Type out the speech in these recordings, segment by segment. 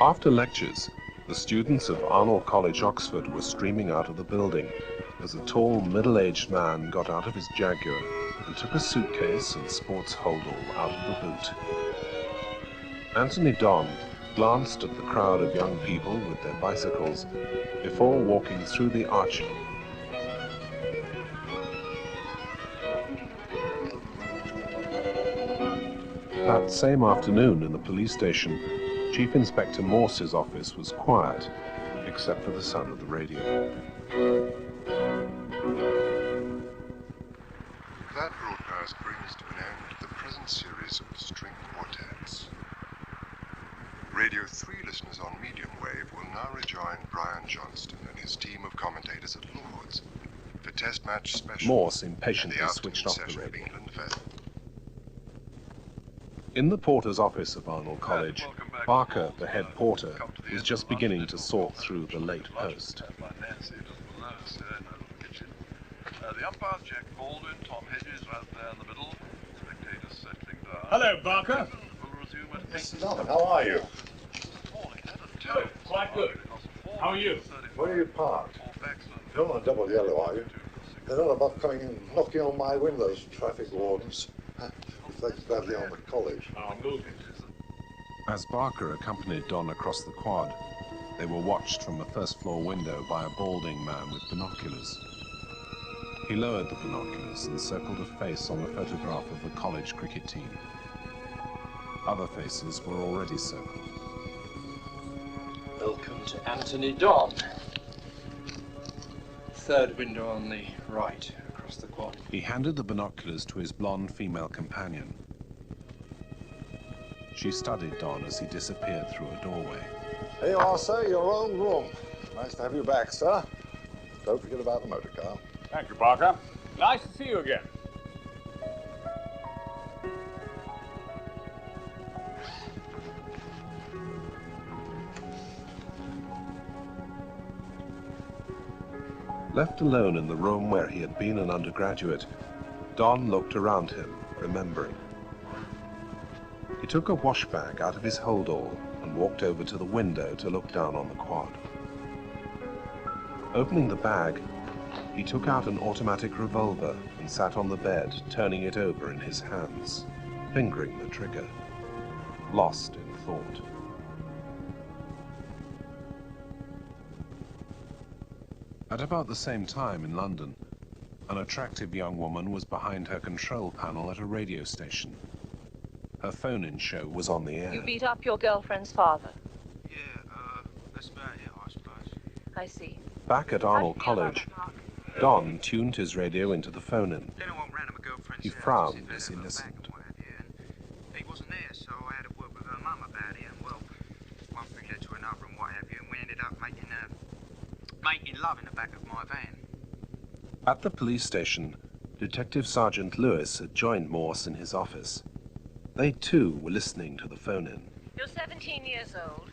After lectures, the students of Arnold College, Oxford were streaming out of the building as a tall, middle-aged man got out of his Jaguar and took a suitcase and sports holdall out of the boot. Anthony Don glanced at the crowd of young people with their bicycles before walking through the archway. That same afternoon in the police station, Chief Inspector Morse's office was quiet, except for the sound of the radio. That broadcast brings to an end the present series of string quartets. Radio 3 listeners on medium wave will now rejoin Brian Johnston and his team of commentators at Lord's for Test Match Special. Morse impatiently switched off the radio. In the porter's office of Arnold College, Barker, the head porter, was just beginning to sort through the late post. The umpires, Jack Baldwin, Tom Hedges right there in the middle. Spectators settling down. Hello, Barker. We'll resume at Mr. Donovan, how are you? Good, quite good. How are you? Where are you parked? You're on a double yellow, are you? They're not above coming and knocking on my windows, traffic wardens. Reflects badly on the college. I'm moving. As Barker accompanied Don across the quad, they were watched from a first-floor window by a balding man with binoculars. He lowered the binoculars and circled a face on a photograph of the college cricket team. Other faces were already circled. Welcome to Anthony Don. Third window on the right, across the quad. He handed the binoculars to his blonde female companion. She studied Don as he disappeared through a doorway. Here you are, sir, your own room. Nice to have you back, sir. Don't forget about the motor car. Thank you, Barker. Nice to see you again. Left alone in the room where he had been an undergraduate, Don looked around him, remembering. He took a wash bag out of his holdall and walked over to the window to look down on the quad. Opening the bag, he took out an automatic revolver and sat on the bed, turning it over in his hands, fingering the trigger, lost in thought. At about the same time in London, an attractive young woman was behind her control panel at a radio station. Her phone-in show was on the air. You beat up your girlfriend's father? Yeah, that's about it, I suppose. I see. Back at Arnold College, Don tuned his radio into the phone-in. Then I went round to my girlfriend's He house, frowned sit as he down at the back listened. and what have you, and he wasn't there, so I had to work with her mum about it, and well, one thing led to another and what have you, and we ended up making love in the back of my van. At the police station, Detective Sergeant Lewis had joined Morse in his office. They too were listening to the phone-in. You're 17 years old.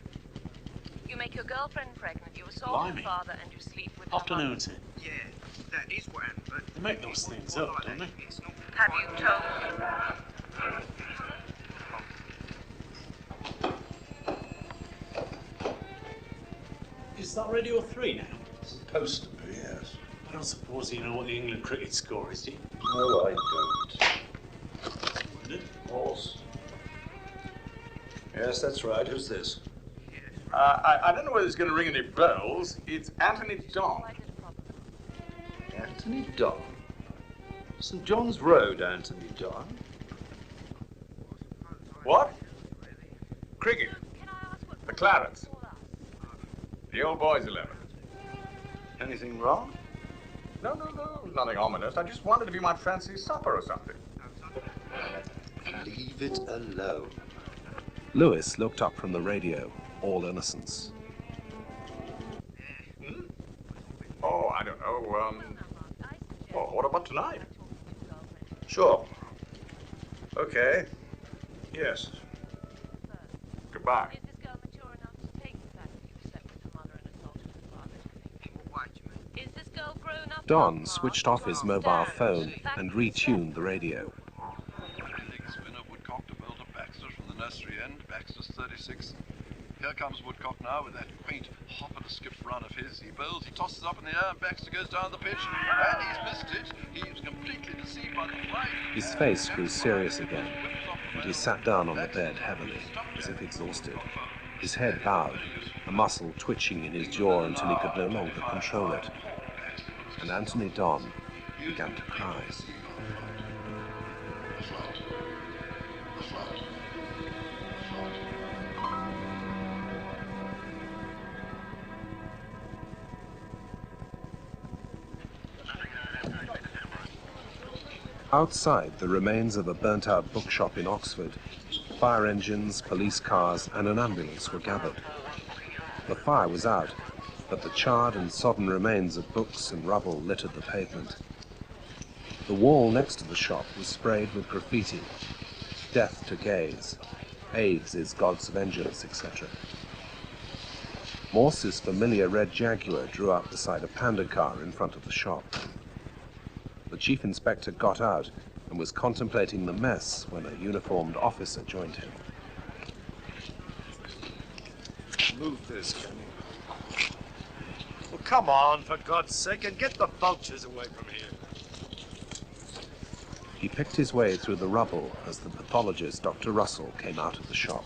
You make your girlfriend pregnant, you assault her father, and you sleep with her Afternoon, mother. sir. Yeah, that is what happened, but... They make those things up, don't they? It's not Have you told? Is that Radio 3 now? Supposed to be, yes. I don't suppose you know what the England cricket score is, do you? No, I don't. Isn't it? Morse. Yes, that's right. Who's this? I don't know whether it's going to ring any bells. It's Anthony Don. Anthony Don? St. John's Road, Anthony Don. What? Cricket. The Clarets. The Old Boys 11. Anything wrong? No, nothing ominous. I just wondered if you might fancy supper or something. Leave it alone. Lewis looked up from the radio, all innocence. Oh, I don't know. Well, what about tonight? Sure. Okay. Yes. Goodbye. Is this girl mature enough to take the fact that you slept with her mother and assaulted her father to conviction? Is this girl grown up? Don switched off his mobile phone and retuned the radio. Spinner Woodcock to Wilder Baxter from the nursery end. Baxter's 36. Here comes Woodcock now with that quaint hop and a skip run of his. He bowls, he tosses up in the air, and Baxter goes down the pitch, and he's missed it. He's completely deceived by the flight. His face grew serious again, and he sat down on the bed heavily, as if exhausted, his head bowed, a muscle twitching in his jaw until he could no longer control it. And Anthony Don began to cry. Outside, the remains of a burnt-out bookshop in Oxford, fire engines, police cars, and an ambulance were gathered. The fire was out, but the charred and sodden remains of books and rubble littered the pavement. The wall next to the shop was sprayed with graffiti. Death to gays. AIDS is God's vengeance, etc. Morse's familiar red Jaguar drew up beside a panda car in front of the shop. The chief inspector got out and was contemplating the mess when a uniformed officer joined him. Move this, can you? Well, come on, for God's sake, and get the vultures away from here. He picked his way through the rubble as the pathologist, Dr. Russell, came out of the shop.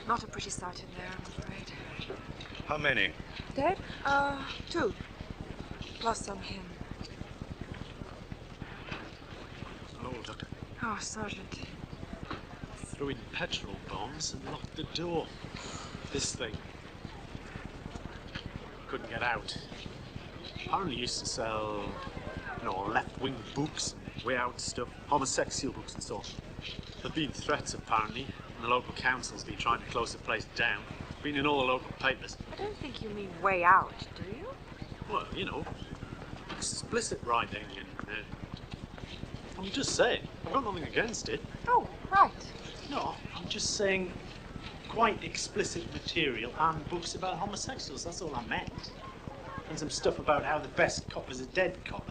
Not a pretty sight in there, I'm afraid. How many? Dead? 2. Plus some him. Oh, Doctor. Oh, Sergeant. Threw in petrol bombs and locked the door. This thing. Couldn't get out. Apparently used to sell, left-wing books and way-out stuff, homosexual books and so on. There've been threats, apparently, and the local council's been trying to close the place down. Been in all the local papers. I don't think you mean way out, do you? Well, explicit writing and... I'm just saying, I've got nothing against it. Oh, right. No, I'm just saying quite explicit material and books about homosexuals, that's all I meant. And some stuff about how the best cop is a dead cop.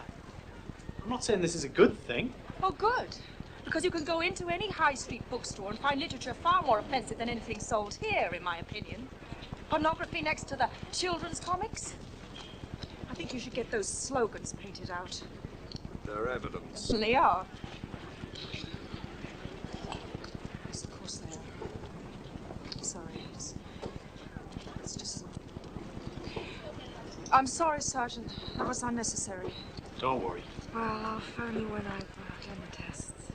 I'm not saying this is a good thing. Oh, good. Because you can go into any high street bookstore and find literature far more offensive than anything sold here, in my opinion. Pornography next to the children's comics. I think you should get those slogans painted out. They're evidence. They are. Yes, of course they are. Sorry, it's just... I'm sorry, Sergeant. That was unnecessary. Don't worry. Well, I'll phone you when I've done the tests.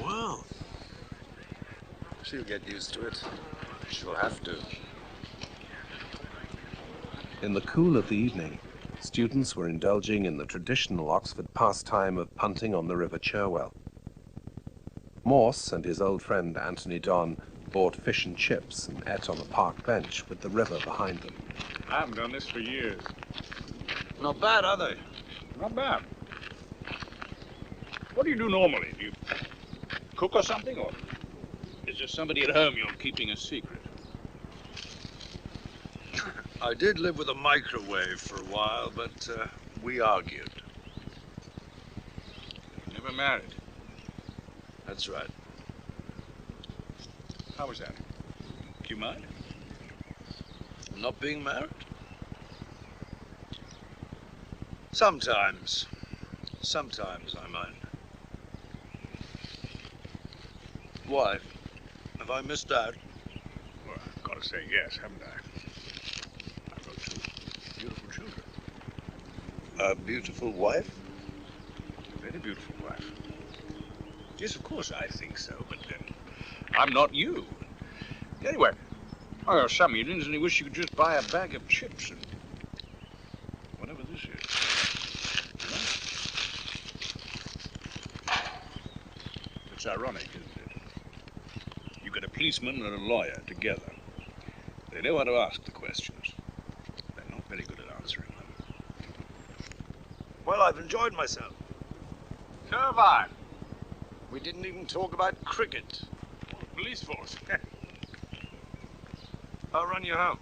Well, she'll get used to it. She'll have to. In the cool of the evening, students were indulging in the traditional Oxford pastime of punting on the River Cherwell. Morse and his old friend Anthony Don bought fish and chips and ate on a park bench with the river behind them. I haven't done this for years. Not bad, are they? Not bad. What do you do normally? Do you cook or something, or is there somebody at home you're keeping a secret? I did live with a microwave for a while, but we argued. Never married. That's right. How was that? Do you mind? Not being married? Sometimes. Sometimes I mind. Why? Have I missed out? Well, I've got to say yes, haven't I? I've got 2 beautiful children. A beautiful wife? A very beautiful wife. Yes, of course I think so, but I'm not you. Anyway, there are some evenings and you wish you could just buy a bag of chips and whatever this is. It's ironic, isn't it? You get a policeman and a lawyer together. They know how to ask the questions. They're not very good at answering them. Well, I've enjoyed myself. So have I. We didn't even talk about cricket. Or the police force. I'll run you home.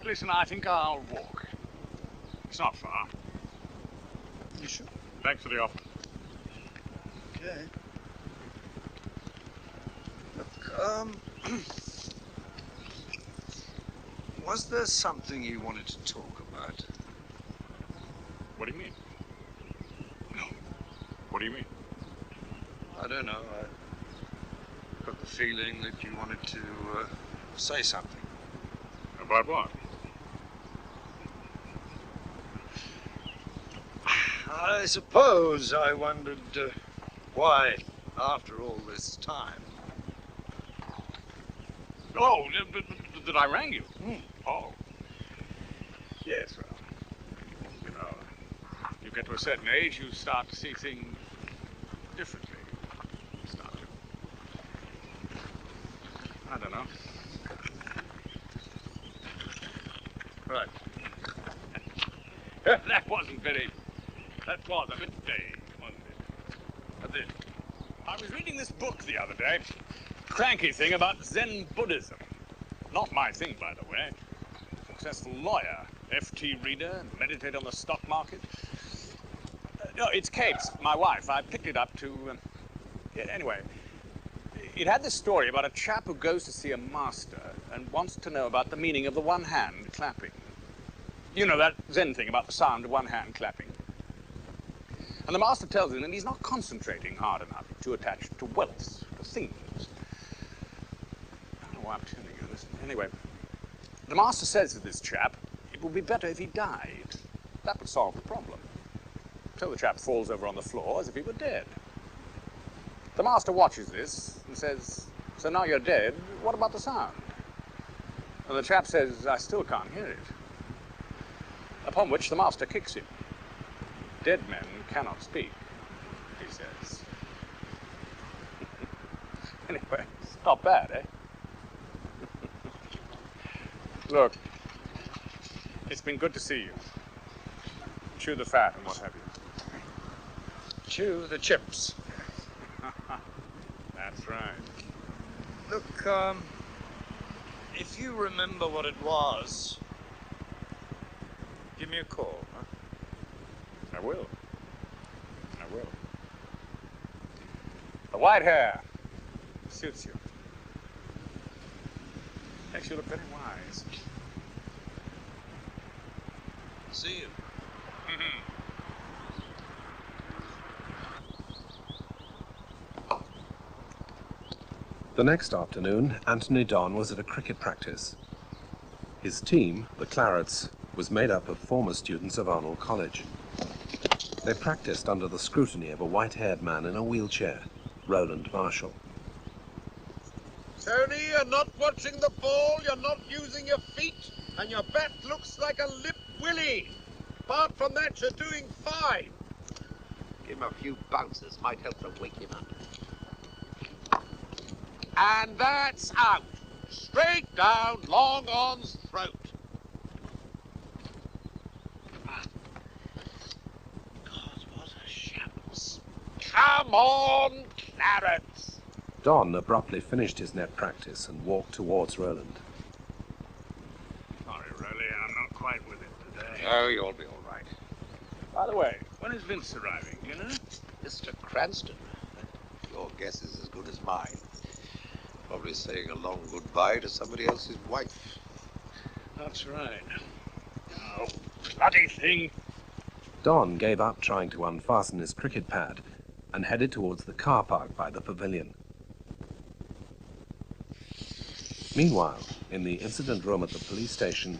Listen, I think I'll walk. It's not far. You sure? Thanks for the offer. Okay. Was there something you wanted to talk about? What do you mean? No. What do you mean? I don't know. I got the feeling that you wanted to say something. About what? I suppose I wondered why, after all this time. Oh, that I rang you? Oh. Yes, well, you know, you get to a certain age, you start to see things differently. You start to. I don't know. Right. That was a bit vague, wasn't it? I was reading this book the other day. Cranky thing about Zen Buddhism. Not my thing, by the way. Successful lawyer, FT reader, meditate on the stock market. No, it's Kate's, my wife. I picked it up to... anyway, it had this story about a chap who goes to see a master and wants to know about the meaning of the one hand clapping. You know that Zen thing about the sound of one hand clapping. And the master tells him that he's not concentrating hard enough to attach to wealth, to things. I don't know why I'm telling you this. Anyway, the master says to this chap, it would be better if he died. That would solve the problem. So the chap falls over on the floor as if he were dead. The master watches this and says, so now you're dead, what about the sound? And the chap says, I still can't hear it. Upon which the master kicks him. Dead men cannot speak, he says. Anyway, it's not bad, eh? Look, it's been good to see you. Chew the fat and what have you. Chew the chips. That's right. Look, if you remember what it was, give me a call, huh? I will. I will. The white hair suits you. Makes you look very wise. See you. The next afternoon, Anthony Don was at a cricket practice. His team, the Clarets, was made up of former students of Arnold College. They practiced under the scrutiny of a white-haired man in a wheelchair, Roland Marshall. Tony, you're not watching the ball, you're not using your feet, and your bat looks like a lip willy. Apart from that, you're doing fine. Give him a few bounces, might help to wake him up. And that's out. Straight down Long On's throat. God, what a shambles. Come on, Clarence. Don abruptly finished his net practice and walked towards Roland. Sorry, Rolly, I'm not quite with it today. Oh, you'll be all right. By the way, when is Vince arriving, you know? Mr. Cranston, your guess is as good as mine. Probably saying a long goodbye to somebody else's wife. That's right. Oh, bloody thing. Don gave up trying to unfasten his cricket pad and headed towards the car park by the pavilion. Meanwhile, in the incident room at the police station,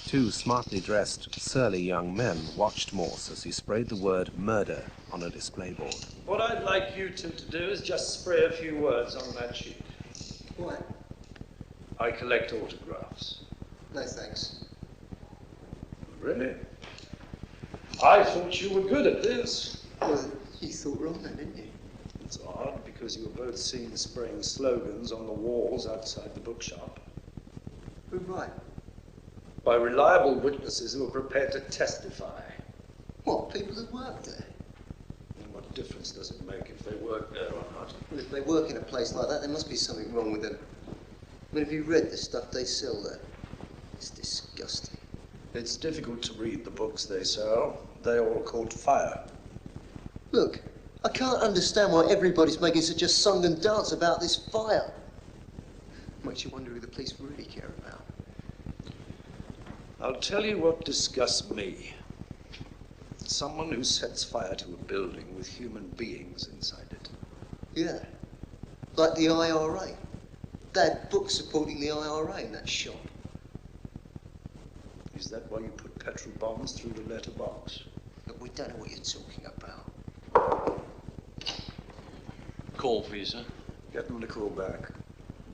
two smartly dressed, surly young men watched Morse as he sprayed the word murder on a display board. What I'd like you two to do is just spray a few words on that sheet. Why? I collect autographs. No thanks. Really? I thought you were good at this. Well, you thought wrong then, didn't you? It's odd because you were both seen spraying slogans on the walls outside the bookshop. Who right? By reliable witnesses who are prepared to testify. What, people who work there? And what difference does it make if they work there or not? Well, if they work in a place like that, there must be something wrong with them. I mean, have you read the stuff they sell there? It's disgusting. It's difficult to read the books they sell. They all caught fire. Look, I can't understand why everybody's making such a song and dance about this fire. Makes you wonder who the police really care about. I'll tell you what disgusts me. Someone who sets fire to a building with human beings inside it. Yeah. Like the IRA. They had books supporting the IRA in that shop. Is that why you put petrol bombs through the letterbox? Look, we don't know what you're talking about. Call, please, sir. Get them to call back.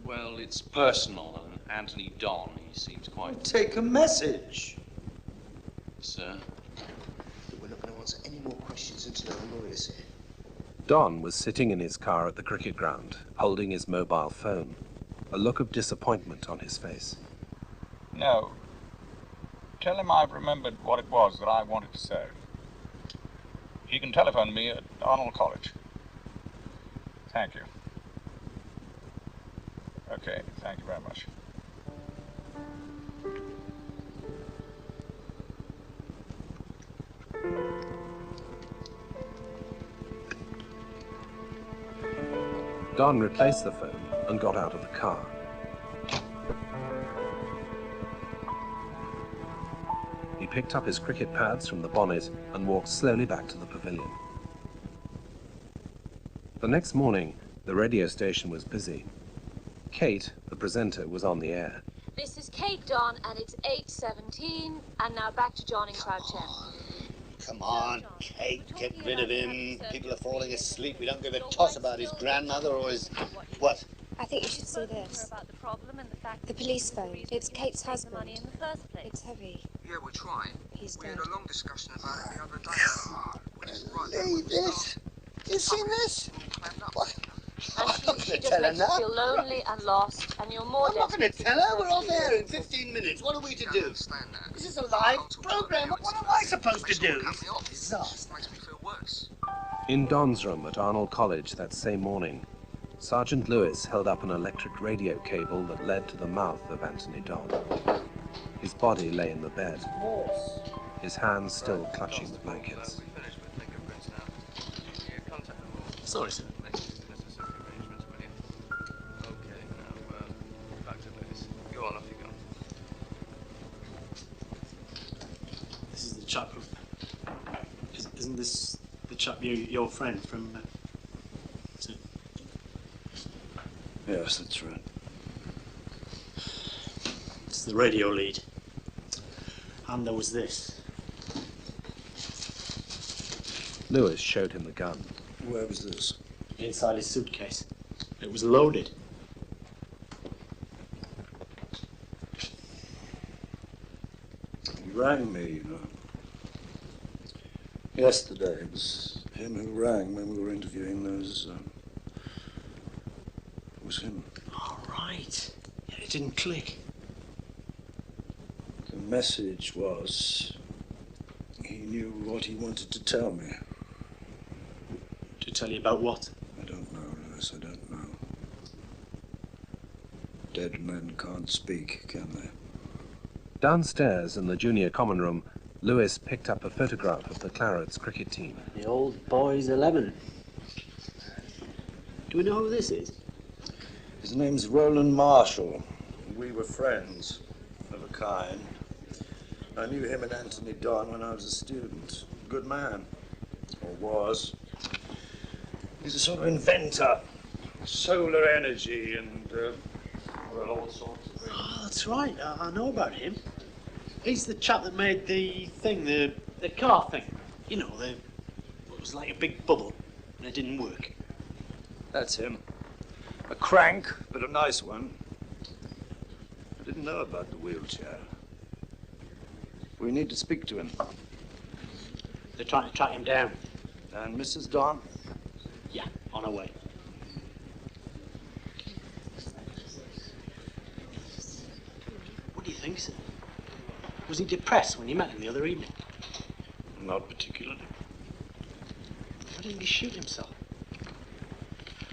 Well, it's personal, and Anthony Don, he seems quite... Take a message. Sir? Look, we're not going to answer any more questions until our lawyer's here. Don was sitting in his car at the cricket ground, holding his mobile phone, a look of disappointment on his face. No. Tell him I've remembered what it was that I wanted to say. He can telephone me at Arnold College. Thank you. Okay, thank you very much. Don replaced the phone and got out of the car. He picked up his cricket pads from the bonnet and walked slowly back to the pavilion. The next morning, the radio station was busy. Kate, the presenter, was on the air. This is Kate, Don, and it's 8:17, and now back to John in Crouch End. Come on, Kate, get rid of him. People are falling asleep. We don't give a toss about his grandmother or his... What? I think you should see this. The police phone. It's Kate's husband. It's heavy. Yeah, we're trying. He's We dead. had a long discussion about it the other day. Believe this? You seen this? What? And she just makes you feel lonely and lost, and you're more I'm not going to tell her. We're off air in 15 minutes. What are we to do? This is a live program. What am I supposed to do? Disaster. Makes me feel worse. In Don's room at Arnold College that same morning, Sergeant Lewis held up an electric radio cable that led to the mouth of Anthony Don. His body lay in the bed, Morse. his hands still clutching the blankets. Sorry, sir. Go on, off you go. This is the chap who... Isn't this the chap, your friend from... is it? Yes, that's right. It's the radio lead. And there was this. Lewis showed him the gun. Where was this? Inside his suitcase. It was loaded. He rang me, you know. Yesterday, it was him who rang when we were interviewing those... It was him. All right. Yeah, it didn't click. The message was... He knew what he wanted to tell me. To tell you about what? I don't know, Lewis, I don't know. Dead men can't speak, can they? Downstairs in the junior common room, Lewis picked up a photograph of the Clarets cricket team. The Old Boys 11. Do we know who this is? His name's Roland Marshall. We were friends of a kind. I knew him and Anthony Don when I was a student. Good man. Or was. He's a sort of inventor. Solar energy and, well, all sorts of things. Oh, that's right. I know about him. He's the chap that made the thing, the car thing. You know, it was like a big bubble, and it didn't work. That's him. A crank, but a nice one. I didn't know about the wheelchair. We need to speak to him. They're trying to track him down. And Mrs. Don? Yeah, on her way. What do you think, sir? Was he depressed when you met him the other evening? Not particularly. Why didn't he shoot himself?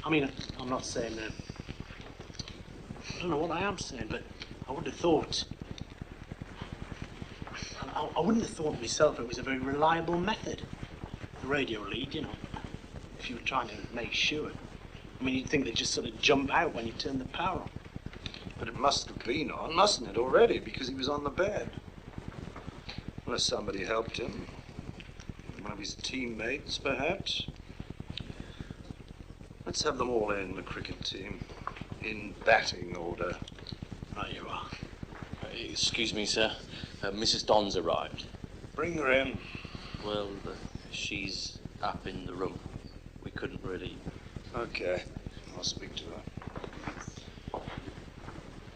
I mean, I'm not saying... I don't know what I am saying, but I would have thought... I wouldn't have thought myself it was a very reliable method. The radio lead, you know, if you were trying to make sure. I mean, you'd think they'd just sort of jump out when you turn the power on. But it must have been on, mustn't it, already, because he was on the bed. Unless somebody helped him. One of his teammates, perhaps. Let's have them all in, the cricket team. In batting order. Right you are. Excuse me, sir. Mrs. Don's arrived. Bring her in. Well, she's up in the room. We couldn't really... Okay, I'll speak to her.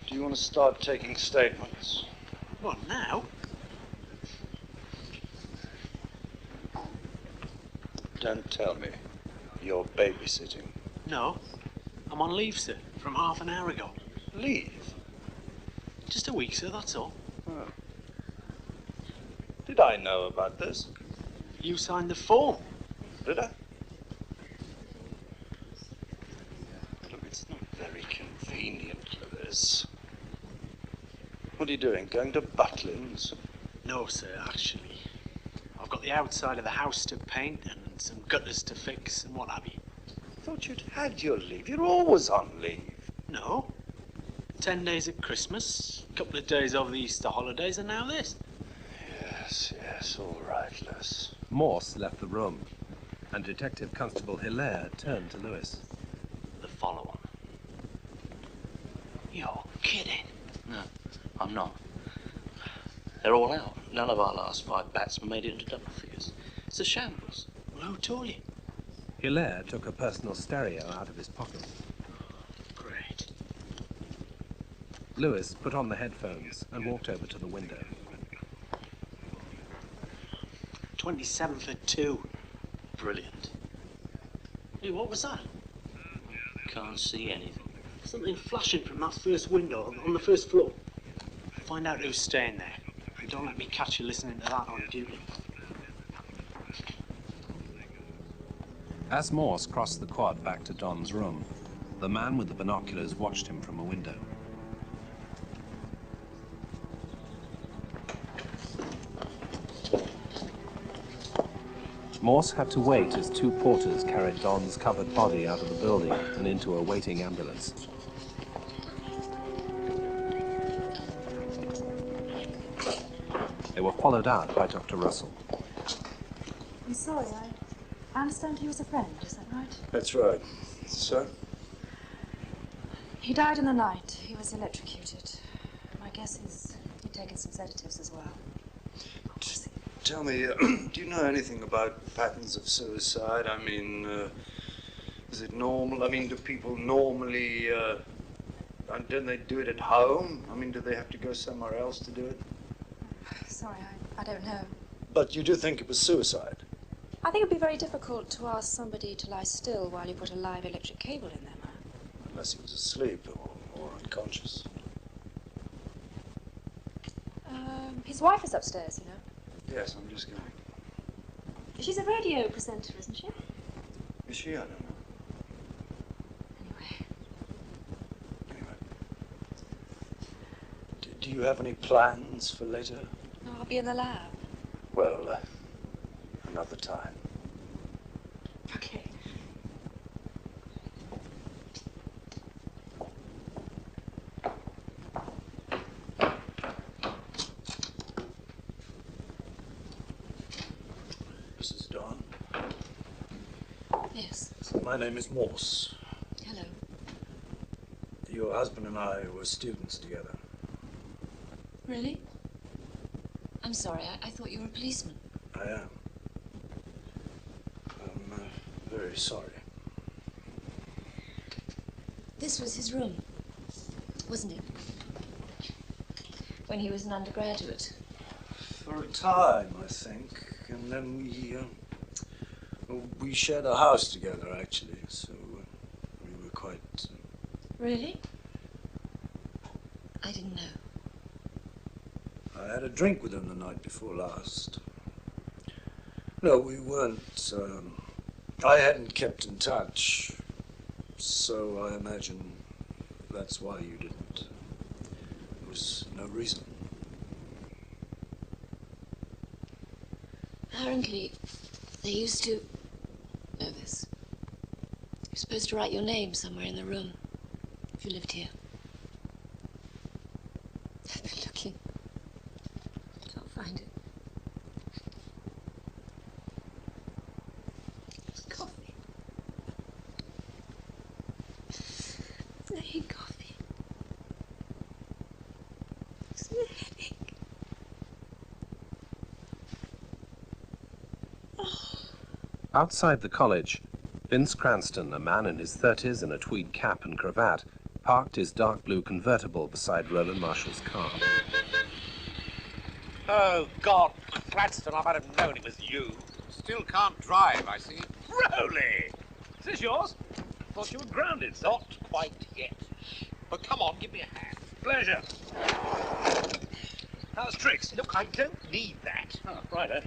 Do you want to start taking statements? What, now? Don't tell me you're babysitting. No. I'm on leave, sir, from half an hour ago. Leave? Just a week, sir, that's all. Oh. Did I know about this? You signed the form. Did I? Look, it's not very convenient, Lewis. What are you doing? Going to Butlins? No, sir, actually. I've got the outside of the house to paint and some gutters to fix and what have you. I thought you'd had your leave. You're always on leave. No. 10 days at Christmas, a couple of days over the Easter holidays, and now this. Yes, all right, Lewis. Morse left the room, and Detective Constable Hilaire turned to Lewis. The follow-on. You're kidding. No, I'm not. They're all out. None of our last 5 batsmen made it into double figures. It's a shambles. Well, who told you? Hilaire took a personal stereo out of his pocket. Great. Lewis put on the headphones and walked over to the window. 27 for 2. Brilliant. Hey, what was that? Can't see anything. Something flashing from that first window on the first floor. Find out who's staying there. And don't let me catch you listening to that on duty. As Morse crossed the quad back to Don's room, the man with the binoculars watched him from a window. Morse had to wait as 2 porters carried Don's covered body out of the building and into a waiting ambulance. They were followed out by Dr. Russell. I'm sorry, I understand he was a friend, is that right? That's right. So? He died in the night. He was electrocuted. My guess is he'd taken some sedatives as well. Tell me, do you know anything about patterns of suicide? I mean, is it normal? I mean, do people normally, don't they do it at home? I mean, do they have to go somewhere else to do it? Sorry, I don't know. But you do think it was suicide? I think it'd be very difficult to ask somebody to lie still while you put a live electric cable in their mouth. Unless he was asleep or unconscious. His wife is upstairs, you know. Yes, I'm just going. She's a radio presenter, isn't she? Is she? I don't know. Anyway. Do you have any plans for later? No, I'll be in the lab. Well, another time. Okay. Mrs. Don? Yes. My name is Morse. Hello. Your husband and I were students together. Really? I'm sorry, I thought you were a policeman. I am. I'm very sorry. This was his room, wasn't it? When he was an undergraduate. For a time, I think. And then we shared a house together, actually, so we were quite... Really? I didn't know. I had a drink with him the night before last. No, we weren't... I hadn't kept in touch, so I imagine that's why you didn't. There was no reason. Apparently, they used to know this. You're supposed to write your name somewhere in the room if you lived here. Outside the college, Vince Cranston, a man in his 30s in a tweed cap and cravat, parked his dark blue convertible beside Roland Marshall's car. Oh, God, Cranston, I might have known it was you. Still can't drive, I see. Rolly! Is this yours? Thought you were grounded, sir. Not quite yet. But come on, give me a hand. Pleasure. How's tricks? Look, I don't need that. Oh, right, eh?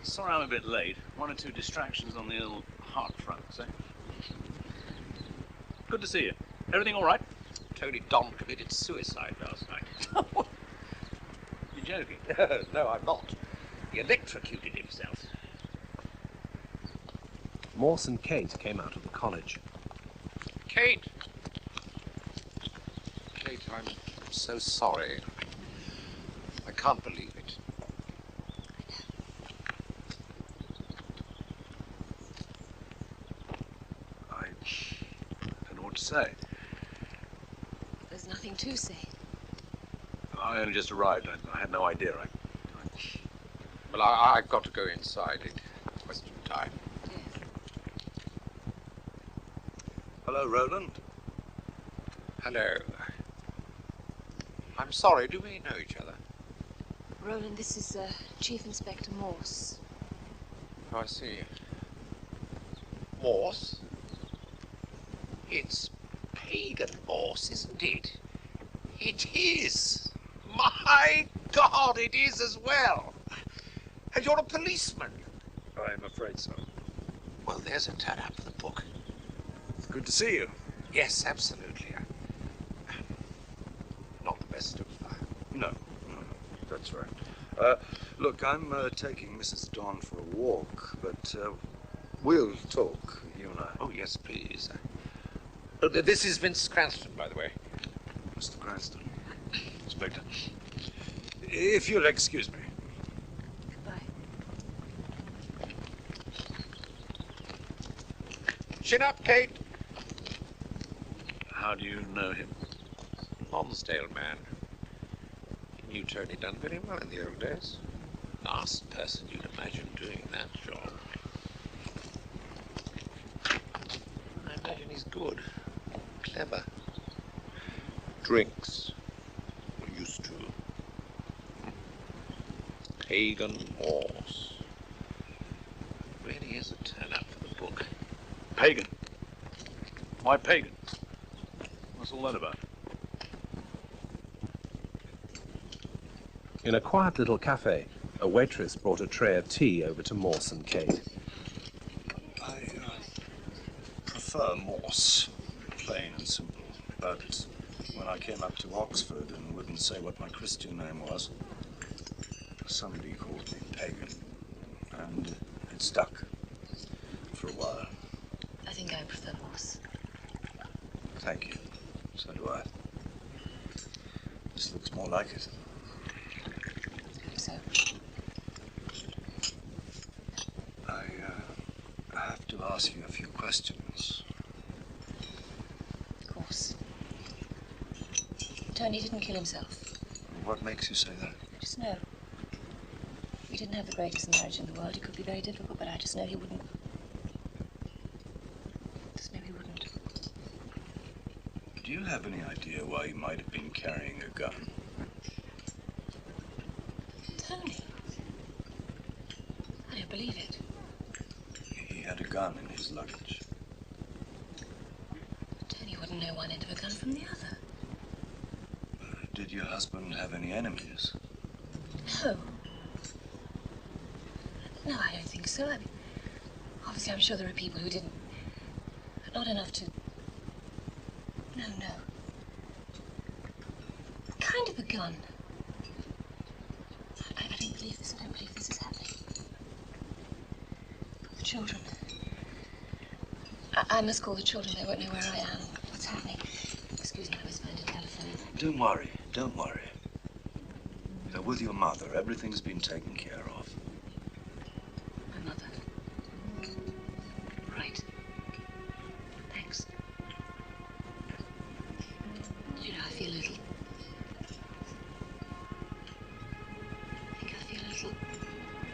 Sorry I'm a bit late. One or two distractions on the old heart front, say. Good to see you. Everything all right? Tony Don committed suicide last night. You're joking? No, I'm not. He electrocuted himself. Morse and Kate came out of the college. Kate! Kate, I'm so sorry. I can't believe it. I don't know what to say. There's nothing to say. I only just arrived. I had no idea. Well, I've got to go inside. It's question time. Hello, Roland. Hello. I'm sorry, do we know each other? Roland, this is Chief Inspector Morse. Oh, I see. Morse? It's pagan Morse, isn't it? It is! My God, it is as well! And you're a policeman? I'm afraid so. Well, there's a turn-up for the book. Good to see you. Yes, absolutely. Not the best of... No, that's right. Look, I'm taking Mrs. Dawn for a walk, but we'll talk, you and I. Oh, yes, please. This is Vince Cranston, by the way. Mr. Cranston. Inspector. If you'll excuse me. Goodbye. Chin up, Kate. How do you know him? Lonsdale man. He knew Tony Dunn very well in the old days. Last person you'd imagine doing that job. I imagine he's good. Clever. Drinks. Or used to. Pagan Morse. Really is a turn-up for the book. Pagan? Why pagan? What's all that about? In a quiet little cafe, a waitress brought a tray of tea over to Morse and Kate. I prefer Morse, plain and simple. But when I came up to Oxford and wouldn't say what my Christian name was, somebody called me pagan, and it stuck for a while. I think I prefer Morse. Thank you. So do I. This looks more like it. So? I have to ask you a few questions. Of course. Tony didn't kill himself. What makes you say that? I just know. We didn't have the greatest marriage in the world. It could be very difficult, but I just know he wouldn't. Just know he wouldn't. Do you have any idea why he might have been carrying a gun? Tony? I don't believe it. He had a gun in his luggage. Tony wouldn't know one end of a gun from the other. Did your husband have any enemies? No. No, I don't think so. I mean, obviously, I'm sure there are people who didn't. But not enough to... No. Kind of a gun. I don't believe this. I don't believe this is happening. The children. I must call the children. They won't know where I am. What's happening? Excuse me, I was meant to telephone. Don't worry. Don't worry. You're with your mother. Everything's been taken care of. My mother. Right. Thanks. You know, I feel a little... I think I feel a little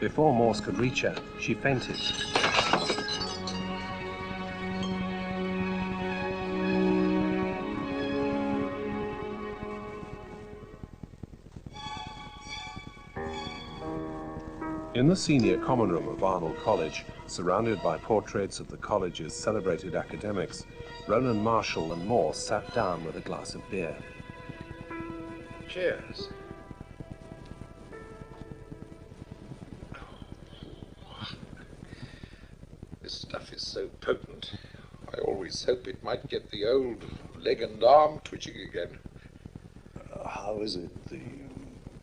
Before Morse could reach her, she fainted. In the senior common room of Arnold College, surrounded by portraits of the college's celebrated academics, Roland Marshall and Morse sat down with a glass of beer. Cheers. This stuff is so potent. I always hope it might get the old leg and arm twitching again. How is it, the...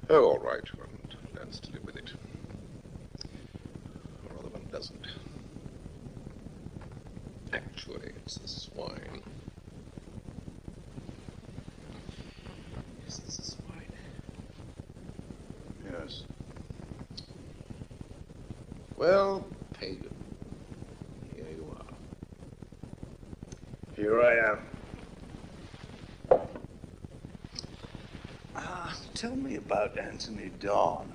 Oh, all right. One learns to live with it. Or rather, one doesn't. Actually, it's the swine. Yes, it's the swine. Yes. Well, Pagan, here you are. Here I am. Tell me about Anthony Don.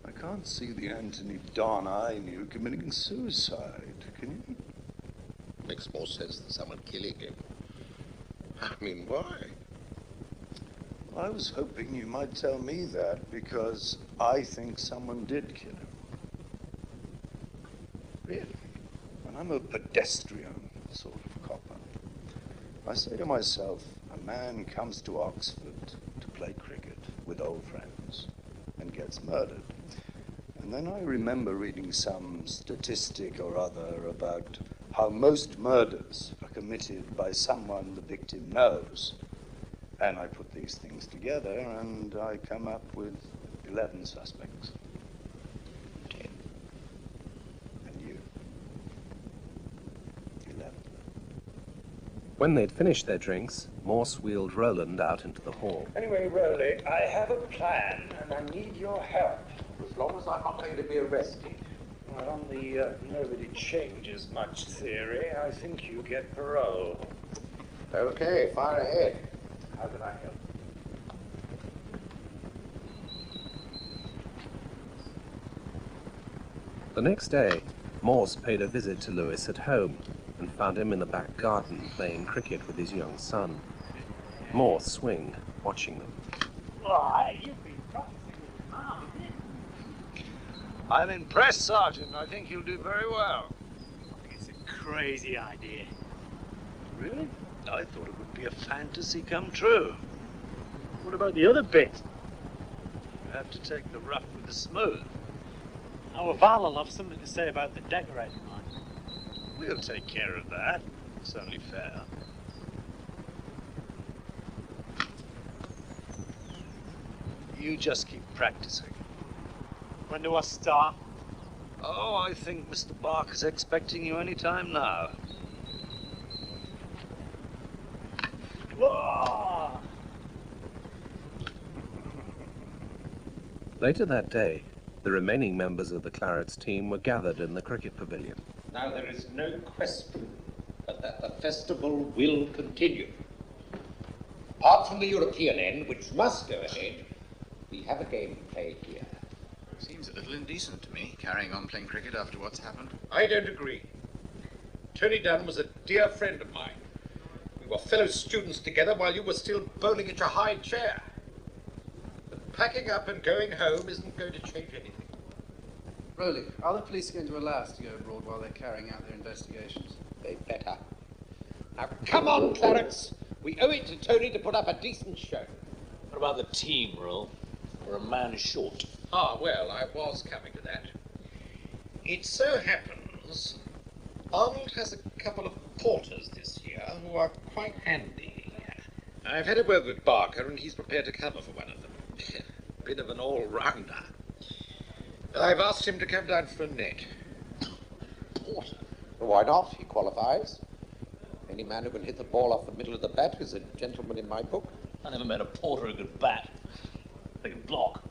I can't see the Anthony Don I knew committing suicide, can you? Makes more sense than someone killing him. I mean, why? I was hoping you might tell me that, because I think someone did kill him. Really? And I'm a pedestrian sort of copper. I say to myself, a man comes to Oxford to play cricket with old friends and gets murdered. And then I remember reading some statistic or other about how most murders are committed by someone the victim knows. And I put these things together and I come up with 11 suspects. 10. And you. 11. When they'd finished their drinks, Morse wheeled Roland out into the hall. Anyway, Rowley, I have a plan and I need your help. As long as I'm not going to be arrested. Well, on the nobody changes much theory, I think you get parole. Okay, fire ahead. How can I help? The next day, Morse paid a visit to Lewis at home and found him in the back garden playing cricket with his young son. Morse swing, watching them. Why, you've been practicing with Mom. I'm impressed, Sergeant. I think you'll do very well. I think it's a crazy idea. Really? I thought it would be a fantasy come true. What about the other bit? You have to take the rough with the smooth. Our Val will have something to say about the decorating line. We'll take care of that. It's only fair. You just keep practicing. When do I start? Oh, I think Mr. Barker's expecting you any time now. Whoa! Later that day, the remaining members of the Clarets team were gathered in the cricket pavilion. Now, there is no question but that the festival will continue. Apart from the European end, which must go ahead, we have a game played here. Seems a little indecent to me, carrying on playing cricket after what's happened. I don't agree. Tony Dunn was a dear friend of mine. We were fellow students together while you were still bowling at your high chair. But packing up and going home isn't going to change anything. Rowley, are the police going to allow us to go abroad while they're carrying out their investigations? They better. Now, come on, Clarence. We owe it to Tony to put up a decent show. What about the team, Roll? We're a man short. Ah, well, I was coming to that. It so happens Arnold has a couple of porters this year who are quite handy. I've had a word with Barker, and he's prepared to cover for one of them. Bit of an all-rounder. I've asked him to come down for a net. Porter? Why not? He qualifies. Any man who can hit the ball off the middle of the bat is a gentleman in my book. I never met a porter who could bat. They can block.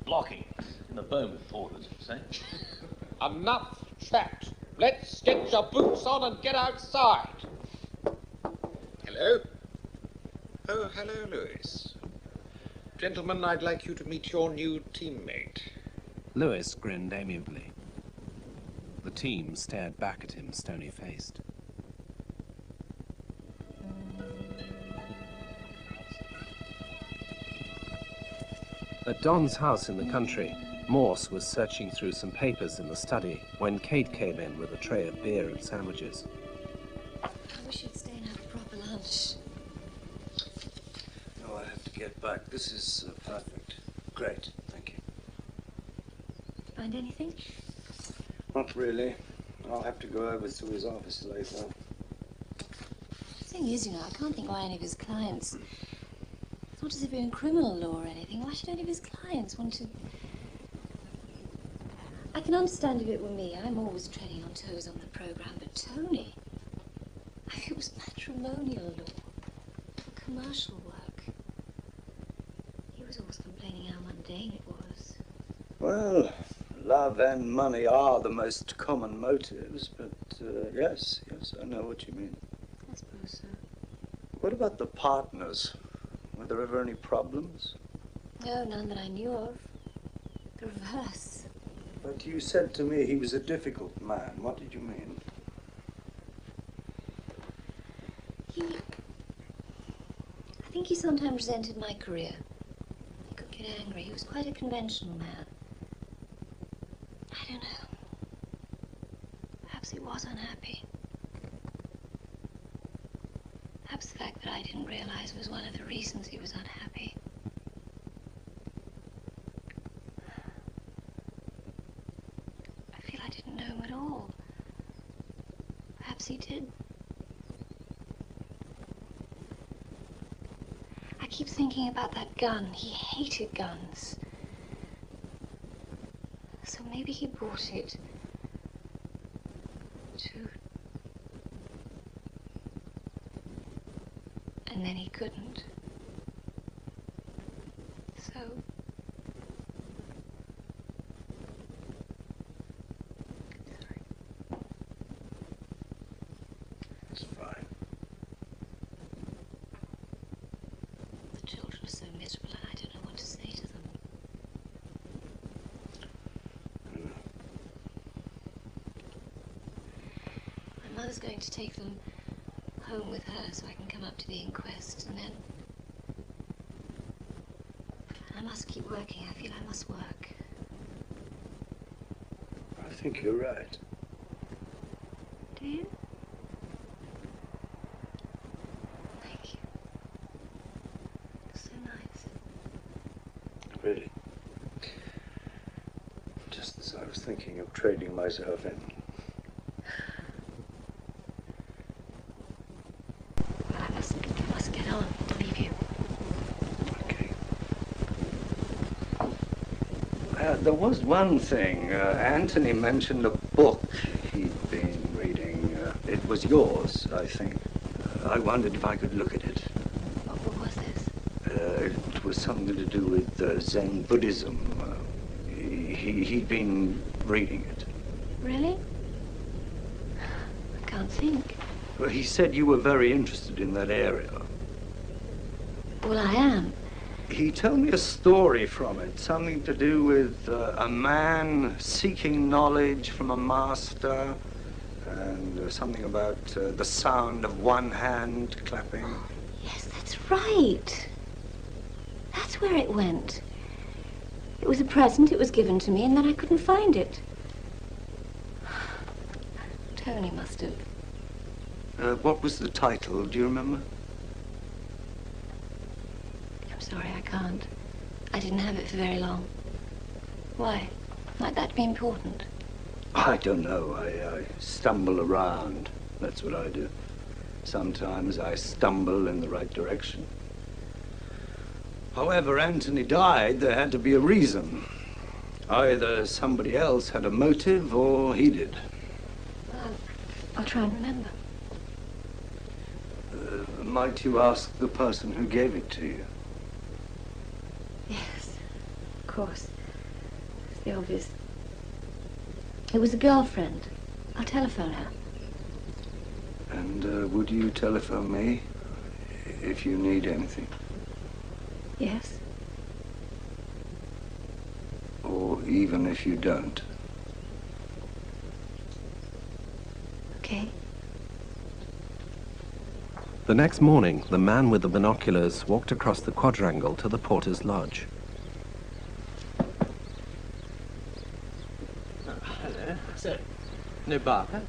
Blocking. In the bone with porters, say. Enough chat. Let's get your boots on and get outside. Hello? Oh, hello, Lewis. Gentlemen, I'd like you to meet your new teammate. Lewis grinned amiably. The team stared back at him, stony-faced. At Don's house in the country, Morse was searching through some papers in the study when Kate came in with a tray of beer and sandwiches. I wish you'd stay and have a proper lunch. No, I have to get back. This is perfect. Great, thank you. Find anything? Not really. I'll have to go over to his office later. The thing is, you know, I can't think why any of his clients... It's not as if you're in criminal law or anything. Why should any of his clients want to... I can understand if it were me. I'm always treading on toes on the program. But Tony... It was matrimonial law. Commercial work. He was always complaining how mundane it was. Well, love and money are the most common motives, but yes, I know what you mean. I suppose so. What about the partners? Were there ever any problems? No, none that I knew of. The reverse. But you said to me he was a difficult man. What did you mean? I think he sometimes resented my career. He could get angry. He was quite a conventional man. I don't know. Perhaps he was unhappy. Perhaps the fact that I didn't realize was one of the reasons he was unhappy. I feel I didn't know him at all. Perhaps he did. I keep thinking about that gun. He hated guns. So maybe he bought it to... And then he couldn't. So... It's fine. The children are so miserable and I don't know what to say to them. My mother's going to take them home with her so I can come up to the inquest, and then... I must keep working. I feel I must work. I think you're right. Do you? Thank you. So nice. Really. Just as I was thinking of trading myself in. I must get on to leave you. There was one thing. Anthony mentioned a book he'd been reading. It was yours, I think. I wondered if I could look at it. What book was this? It was something to do with Zen Buddhism. He'd been reading it. Really? I can't think. Well, he said you were very interested in that area. Well, I am. He told me a story from it, something to do with a man seeking knowledge from a master, and something about the sound of one hand clapping. Oh, yes, that's right. That's where it went. It was a present, it was given to me, and then I couldn't find it. Tony must have. What was the title? Do you remember? I'm sorry, I can't. I didn't have it for very long. Why? Might that be important? I don't know. I stumble around. That's what I do. Sometimes I stumble in the right direction. However Anthony died, there had to be a reason. Either somebody else had a motive or he did. I'll try and remember. Might you ask the person who gave it to you? Yes, of course. It's the obvious. It was a girlfriend. I'll telephone her. And would you telephone me if you need anything? Yes. Or even if you don't. Okay. The next morning, the man with the binoculars walked across the quadrangle to the porter's lodge. Hello. So, no Barker?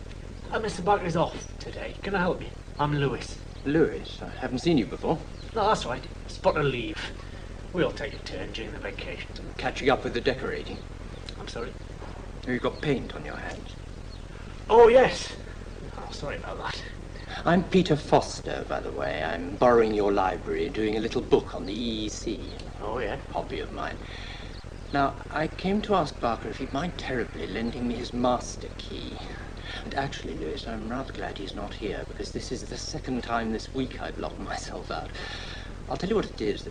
Mr. Barker is off today. Can I help you? I'm Lewis. Lewis? I haven't seen you before. No, that's right. Spot a leave. We all take a turn during the vacations. Catching up with the decorating. I'm sorry? You've got paint on your hands. Oh, yes. Oh, sorry about that. I'm Peter Foster, by the way. I'm borrowing your library, doing a little book on the EEC. Oh, yeah? Hobby of mine. Now, I came to ask Barker if he'd mind terribly lending me his master key. And actually, Lewis, I'm rather glad he's not here, because this is the second time this week I've locked myself out. I'll tell you what it is.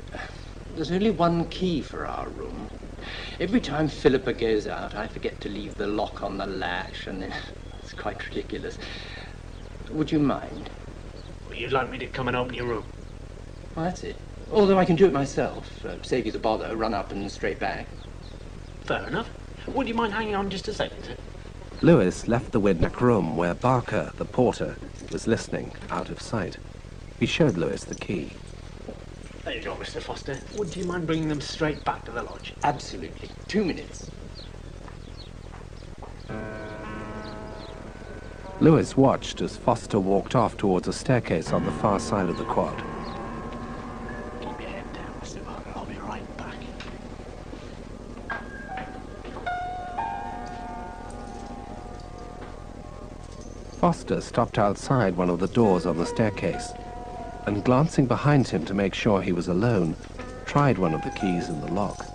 There's only one key for our room. Every time Philippa goes out, I forget to leave the lock on the latch, and it's quite ridiculous. Would you mind? Well, you'd like me to come and open your room? Well, that's it. Although I can do it myself. Save you the bother, run up and straight back. Fair enough. Would you mind hanging on just a second, sir? Lewis left the Widnock room where Barker, the porter, was listening, out of sight. He showed Lewis the key. There you go, Mr. Foster. Would you mind bringing them straight back to the lodge? Absolutely. 2 minutes. Lewis watched as Foster walked off towards a staircase on the far side of the quad. Keep your head down, Mr. Barker. I'll be right back. Foster stopped outside one of the doors on the staircase, and glancing behind him to make sure he was alone, tried one of the keys in the lock.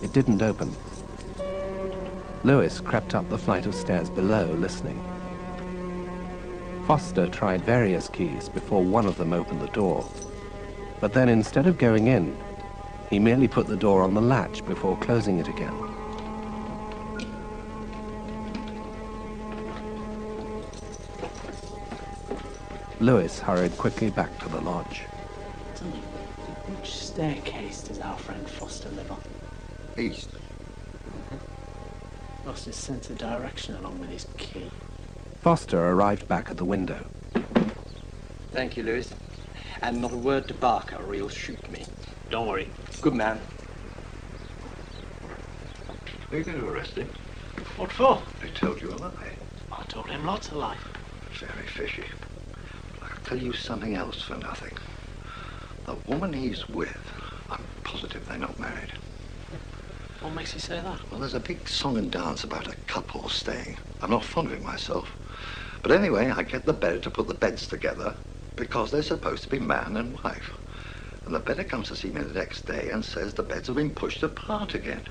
It didn't open. Lewis crept up the flight of stairs below, listening. Foster tried various keys before one of them opened the door, but then instead of going in, he merely put the door on the latch before closing it again. Lewis hurried quickly back to the lodge. Tell me, which staircase does our friend Foster live on? East. Lost his sense of direction along with his key. Foster arrived back at the window. Thank you, Lewis. And not a word to Barker or he'll shoot me. Don't worry. Good man. Are you going to arrest him? What for? They told you a lie. I told him lots of lies. Very fishy. But I'll tell you something else for nothing. The woman he's with, I'm positive they're not married. What makes you say that? Well, there's a big song and dance about a couple staying. I'm not fond of it myself. But anyway, I get the bedder to put the beds together because they're supposed to be man and wife. And the bedder comes to see me the next day and says the beds have been pushed apart again.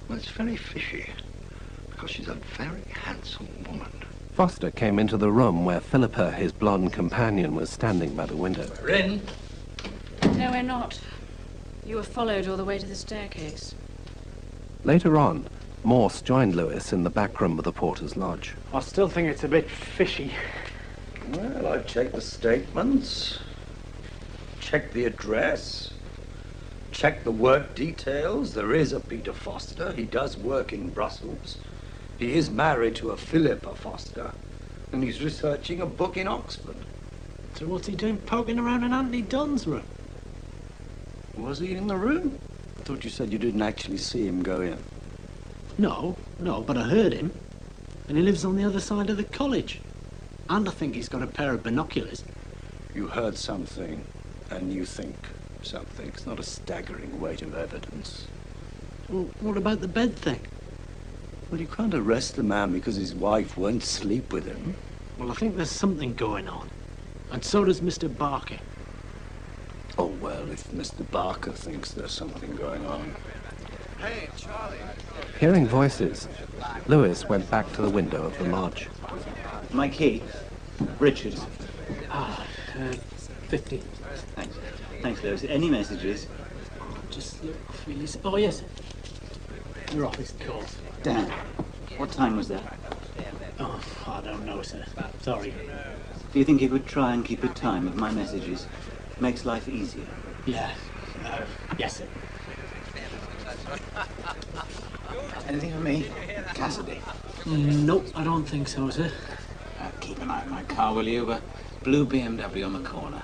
Well, it's very fishy because she's a very handsome woman. Foster came into the room where Philippa, his blonde companion, was standing by the window. We're in. No, we're not. You were followed all the way to the staircase. Later on, Morse joined Lewis in the back room of the porter's lodge. I still think it's a bit fishy. Well, I've checked the statements, checked the address, checked the work details. There is a Peter Foster. He does work in Brussels. He is married to a Philippa Foster, and he's researching a book in Oxford. So what's he doing poking around in Anthony Dunn's room? Was he in the room? I thought you said you didn't actually see him go in. No, but I heard him. And he lives on the other side of the college. And I think he's got a pair of binoculars. You heard something, and you think something. It's not a staggering weight of evidence. Well, what about the bed thing? Well, you can't arrest a man because his wife won't sleep with him. Well, I think there's something going on. And so does Mr. Barker. Oh, well, if Mr. Barker thinks there's something going on. Hey, Charlie. Hearing voices, Lewis went back to the window of the lodge. My key. Richard. 50. Thanks. Thanks, Lewis. Any messages? Just look for you. Oh, yes. Your office calls. Dan. What time was that? Oh, I don't know, sir. Sorry. Do you think you could try and keep a time of my messages? Makes life easier. Yeah. Yes, sir. Anything for me? Cassidy. Nope, I don't think so, sir. Keep an eye on my car, will you? Blue BMW on the corner.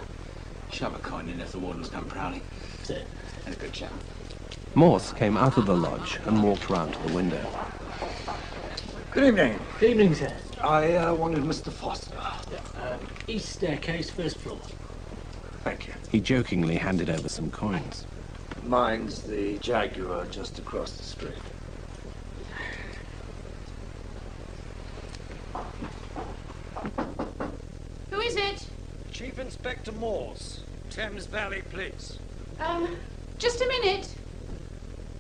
Shove a coin in if the wardens come prowling. Sir. And a good chap. Morse came out of the lodge and walked round to the window. Good evening. Good evening, sir. I wanted Mr. Foster. East staircase, first floor. Thank you. He jokingly handed over some coins. Mine's the Jaguar just across the street. Who is it? Chief Inspector Morse, Thames Valley Police. Just a minute.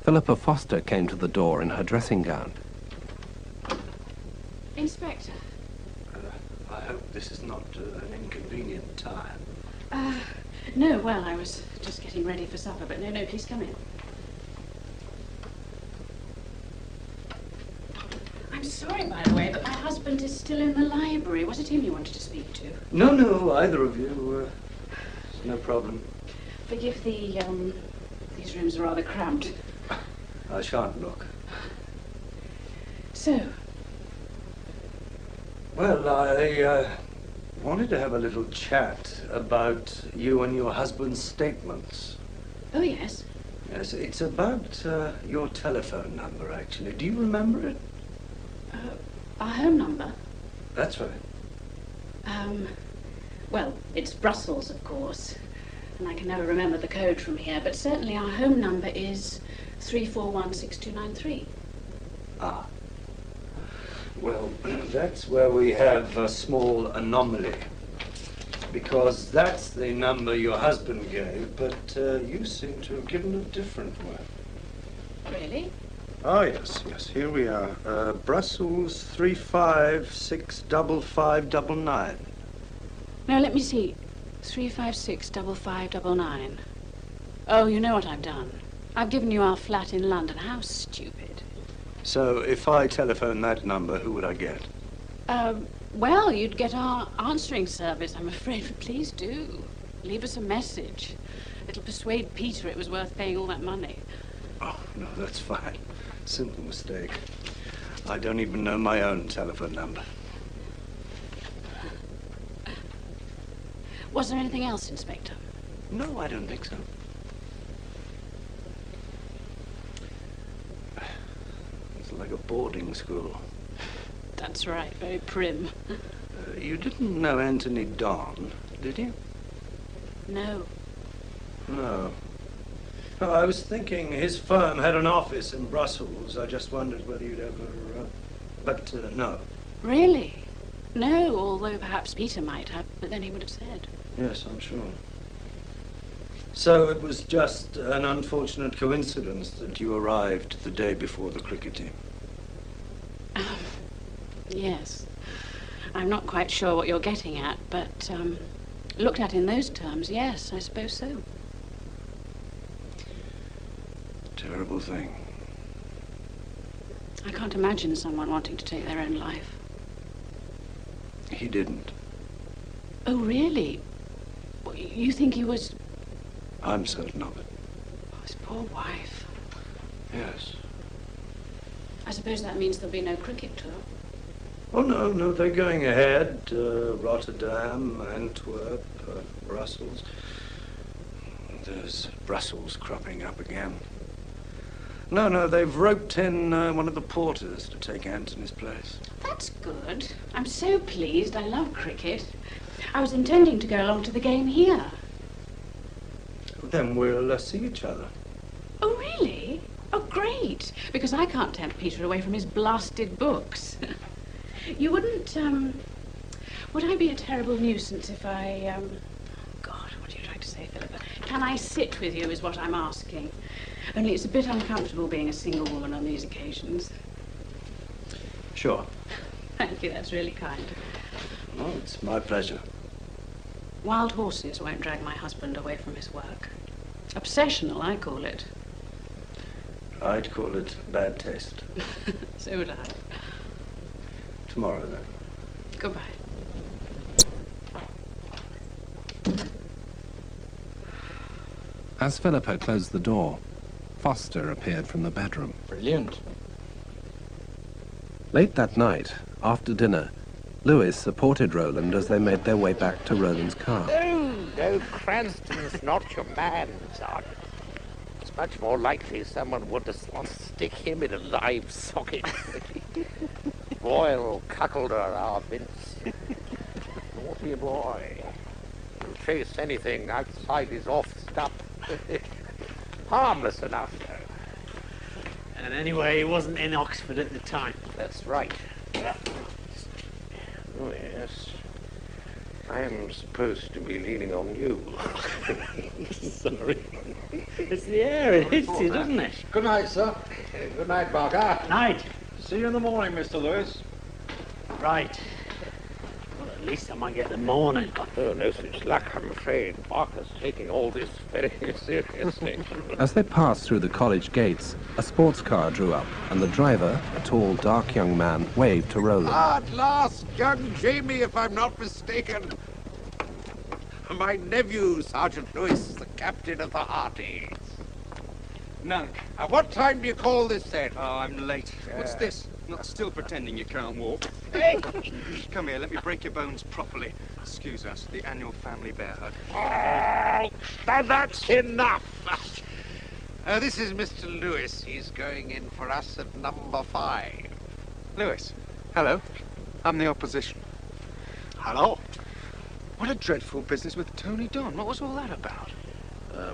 Philippa Foster came to the door in her dressing gown. Inspector. I hope this is not an inconvenient time. No, well, I was just getting ready for supper, but no, please come in. I'm sorry, by the way, but my husband is still in the library. Was it him you wanted to speak to? No, either of you. It's no problem. Forgive these rooms are rather cramped. I shan't look. So? Well, I wanted to have a little chat about you and your husband's statements. Oh, yes. Yes, it's about your telephone number, actually. Do you remember it? Our home number? That's right. Well, it's Brussels, of course. And I can never remember the code from here, but certainly our home number is 3416293. Ah. Well, that's where we have a small anomaly. Because that's the number your husband gave, but you seem to have given a different one. Really? Oh, yes. Here we are. Brussels 3565599. No, let me see. 3565599. Oh, you know what I've done. I've given you our flat in London. How stupid. So if I telephone that number, who would I get? Well, you'd get our answering service, I'm afraid, but please do. Leave us a message. It'll persuade Peter it was worth paying all that money. Oh, no, that's fine. Simple mistake. I don't even know my own telephone number. Was there anything else, Inspector? No, I don't think so. It's like a boarding school. That's right, very prim. You didn't know Anthony Don, did you? No. No. Oh, I was thinking his firm had an office in Brussels. I just wondered whether you'd ever... But no. Really? No, although perhaps Peter might have, but then he would have said. Yes, I'm sure. So it was just an unfortunate coincidence that you arrived the day before the cricket team. Yes. I'm not quite sure what you're getting at, but looked at in those terms, yes, I suppose so. Terrible thing. I can't imagine someone wanting to take their own life. He didn't. Oh, really? You think he was... I'm certain of it. Oh, his poor wife. Yes. I suppose that means there'll be no cricket tour. Oh, no, they're going ahead. Rotterdam, Antwerp, Brussels. There's Brussels cropping up again. No, they've roped in one of the porters to take Anthony's place. That's good. I'm so pleased. I love cricket. I was intending to go along to the game here. Then we'll see each other. Oh, really? Oh, great. Because I can't tempt Peter away from his blasted books. You wouldn't, would I be a terrible nuisance if I, God, what are you trying to say, Philippa? Can I sit with you is what I'm asking. Only it's a bit uncomfortable being a single woman on these occasions. Sure. Thank you, that's really kind. Oh, it's my pleasure. Wild horses won't drag my husband away from his work. Obsessional, I call it. I'd call it bad taste. So would I. Tomorrow, then. Goodbye. As Philippa closed the door, Foster appeared from the bedroom. Brilliant. Late that night, after dinner, Lewis supported Roland as they made their way back to Roland's car. No, Cranston's not your man, Sergeant. It's much more likely someone would just want to stick him in a live socket. Royal cuckolder, our Vince. Naughty boy. He'll chase anything outside his off stuff. Harmless enough, though. And anyway, he wasn't in Oxford at the time. That's right. Oh, yes. I am supposed to be leaning on you. Sorry. It's the air, it hits you, doesn't it? Good night, sir. Good night, Barker. Night. See you in the morning, Mr. Lewis. Right. Well, at least I might get the morning. Oh, no such luck, I'm afraid. Barker's taking all this very seriously. As they passed through the college gates, a sports car drew up, and the driver, a tall, dark young man, waved to Roland. At last, young Jamie, if I'm not mistaken. My nephew, Sergeant Lewis, the captain of the Hearties. Nunk. At what time do you call this, then? Oh, I'm late. What's this? Not still pretending you can't walk. Hey! Come here, let me break your bones properly. Excuse us, the annual family bear hug. Oh, now that's enough. This is Mr. Lewis. He's going in for us at number 5. Lewis, hello. I'm the opposition. Hello. What a dreadful business with Tony Don. What was all that about?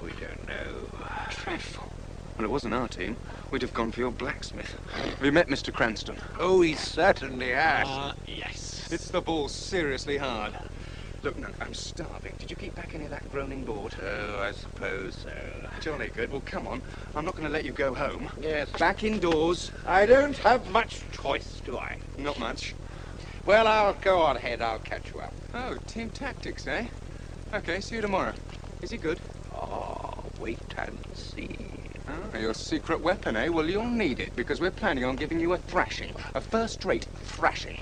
We don't know. Dreadful. Well, it wasn't our team. We'd have gone for your blacksmith. Have you met Mr. Cranston? Oh, he certainly has. Yes. It's the ball seriously hard. Look, Nunk, I'm starving. Did you keep back any of that groaning board? Oh, I suppose so. Jolly good. Well, come on. I'm not going to let you go home. Yes. Back indoors. I don't have much choice, do I? Not much. Well, I'll go on ahead. I'll catch you up. Oh, team tactics, eh? Okay, see you tomorrow. Is he good? Oh, wait and see. Oh, your secret weapon, eh? Well, you'll need it, because we're planning on giving you a thrashing. A first-rate thrashing.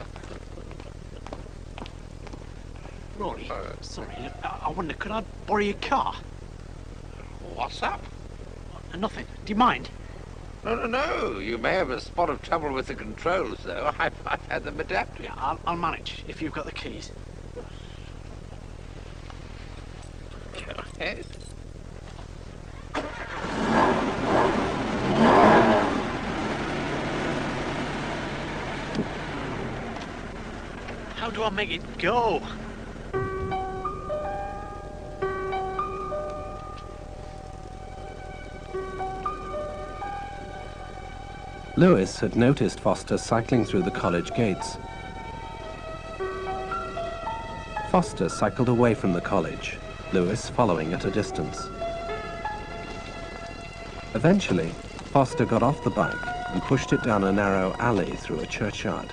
Rory, sorry, I wonder, could I borrow your car? What's up? Nothing. Do you mind? No. You may have a spot of trouble with the controls, though. I've had them adapted. Yeah, I'll manage, if you've got the keys. Go ahead. How do I make it go? Lewis had noticed Foster cycling through the college gates. Foster cycled away from the college, Lewis following at a distance. Eventually, Foster got off the bike and pushed it down a narrow alley through a churchyard.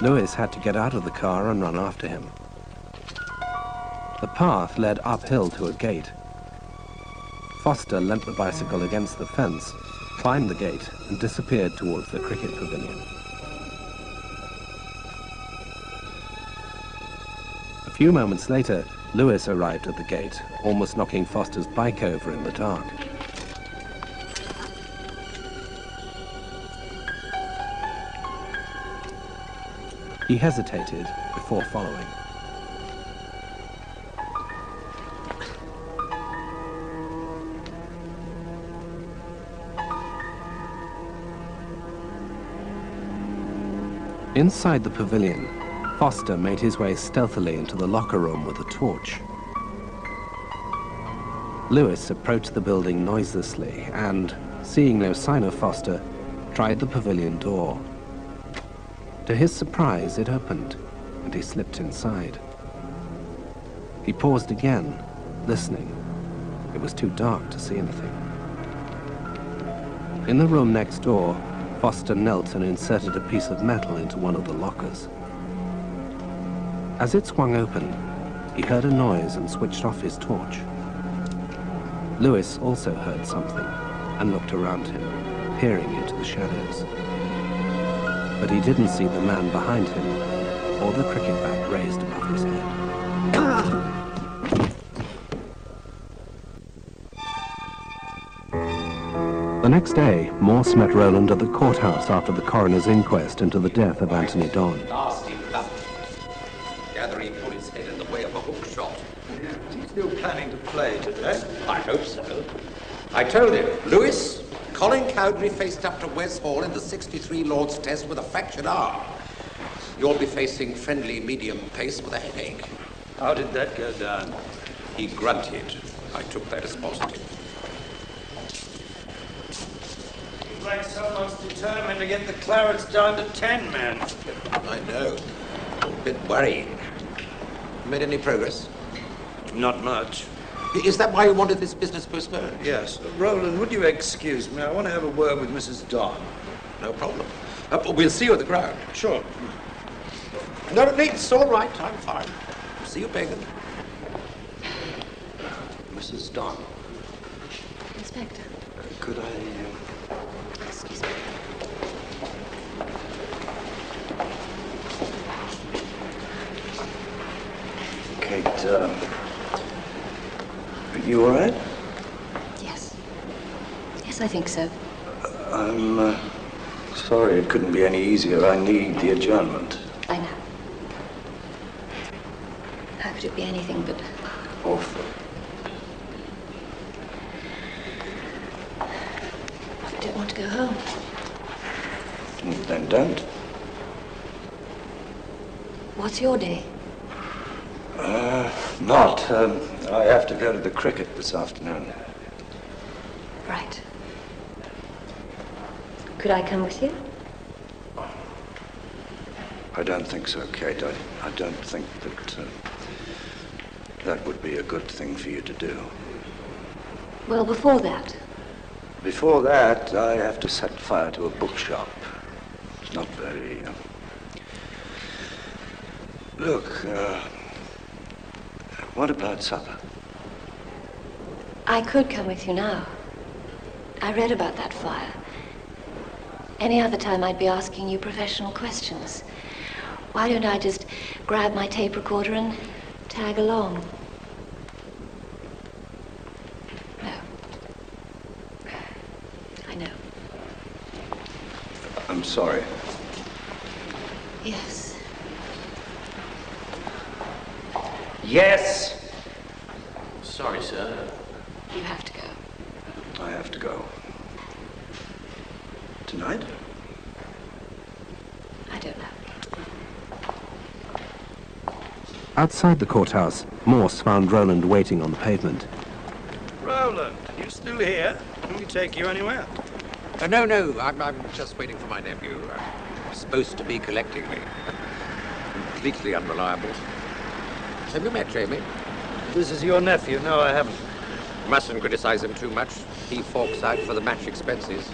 Lewis had to get out of the car and run after him. The path led uphill to a gate. Foster leant the bicycle against the fence, climbed the gate, and disappeared towards the cricket pavilion. A few moments later, Lewis arrived at the gate, almost knocking Foster's bike over in the dark. He hesitated before following. Inside the pavilion, Foster made his way stealthily into the locker room with a torch. Lewis approached the building noiselessly and, seeing no sign of Foster, tried the pavilion door. To his surprise, it opened, and he slipped inside. He paused again, listening. It was too dark to see anything. In the room next door, Foster knelt and inserted a piece of metal into one of the lockers. As it swung open, he heard a noise and switched off his torch. Lewis also heard something and looked around him, peering into the shadows. But he didn't see the man behind him or the cricket bat raised above his head. The next day, Morse met Roland at the courthouse after the coroner's inquest into the death of Anthony Don. Nasty bluff. Gather he put his head in the way of a hook shot. Is he still planning to play today? I hope so. I told him, Lewis, Colin Cowdery faced up to Wes Hall in the 63 Lords Test with a fractured arm. You'll be facing friendly medium pace with a headache. How did that go down? He grunted. I took that as positive. Like someone's determined to get the Clarets down to 10 men. I know. A bit worrying. Made any progress? Not much. Is that why you wanted this business postponed? Yes. Roland, would you excuse me? I want to have a word with Mrs. Don. No problem. We'll see you at the ground. Sure. No, it's all right. I'm fine. See you, Bacon. Mrs. Don. Inspector. Could I... Excuse me. Kate, you all right? Yes. Yes, I think so. I'm sorry it couldn't be any easier. I need the adjournment. I know. How could it be anything but Awful. I don't want to go home. Then don't. What's your day? Not. I have to go to the cricket this afternoon. Right. Could I come with you? I don't think so, Kate. I don't think that that would be a good thing for you to do. Well, before that. Before that, I have to set fire to a bookshop. It's not very... Look, what about supper? I could come with you now. I read about that fire. Any other time I'd be asking you professional questions. Why don't I just grab my tape recorder and tag along? No. I know. I'm sorry. Yes. Yes! Sorry, sir. You have to go. I have to go. Tonight? I don't know. Outside the courthouse, Morse found Roland waiting on the pavement. Roland, you still here? Can we take you anywhere? No, I'm just waiting for my nephew. Supposed to be collecting me. Completely unreliable. Have you met Jamie? This is your nephew. No, I haven't. Mustn't criticize him too much. He forks out for the match expenses.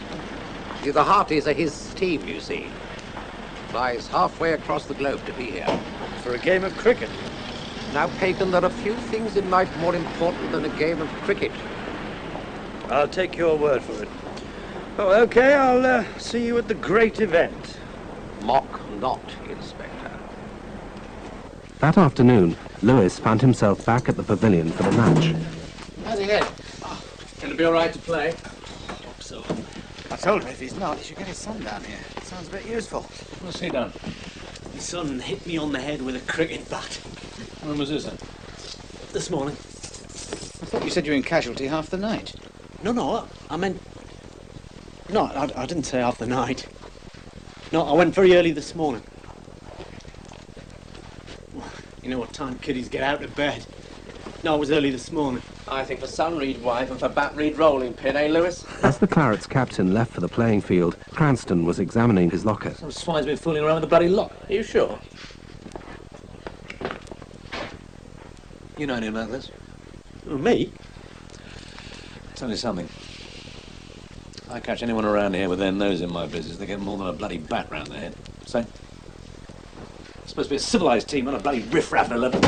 The Hearties are his team, you see. Flies halfway across the globe to be here. For a game of cricket. Now, Pagan, there are few things in life more important than a game of cricket. I'll take your word for it. Oh, okay, I'll see you at the great event. Mock not, Inspector. That afternoon, Lewis found himself back at the pavilion for the match. How's he head? Gonna be all right to play? Hope so. I told him if he's not, he should get his son down here. Sounds a bit useful. What's he done? His son hit me on the head with a cricket bat. When was this then? This morning. I thought you said you were in casualty half the night. No, I meant... No, I didn't say half the night. No, I went very early this morning. You know what time kiddies get out of bed. No, it was early this morning. I think for sun read wife and for bat read rolling pin, eh, Lewis? As the Clarets captain left for the playing field, Cranston was examining his locker. Some swine's been fooling around with the bloody lock. Are you sure? You know anything about this? Me? Tell you something. If I catch anyone around here with their nose in my business, they get more than a bloody bat round their head. Say? It's supposed to be a civilized team, not a bloody riff-raff 11.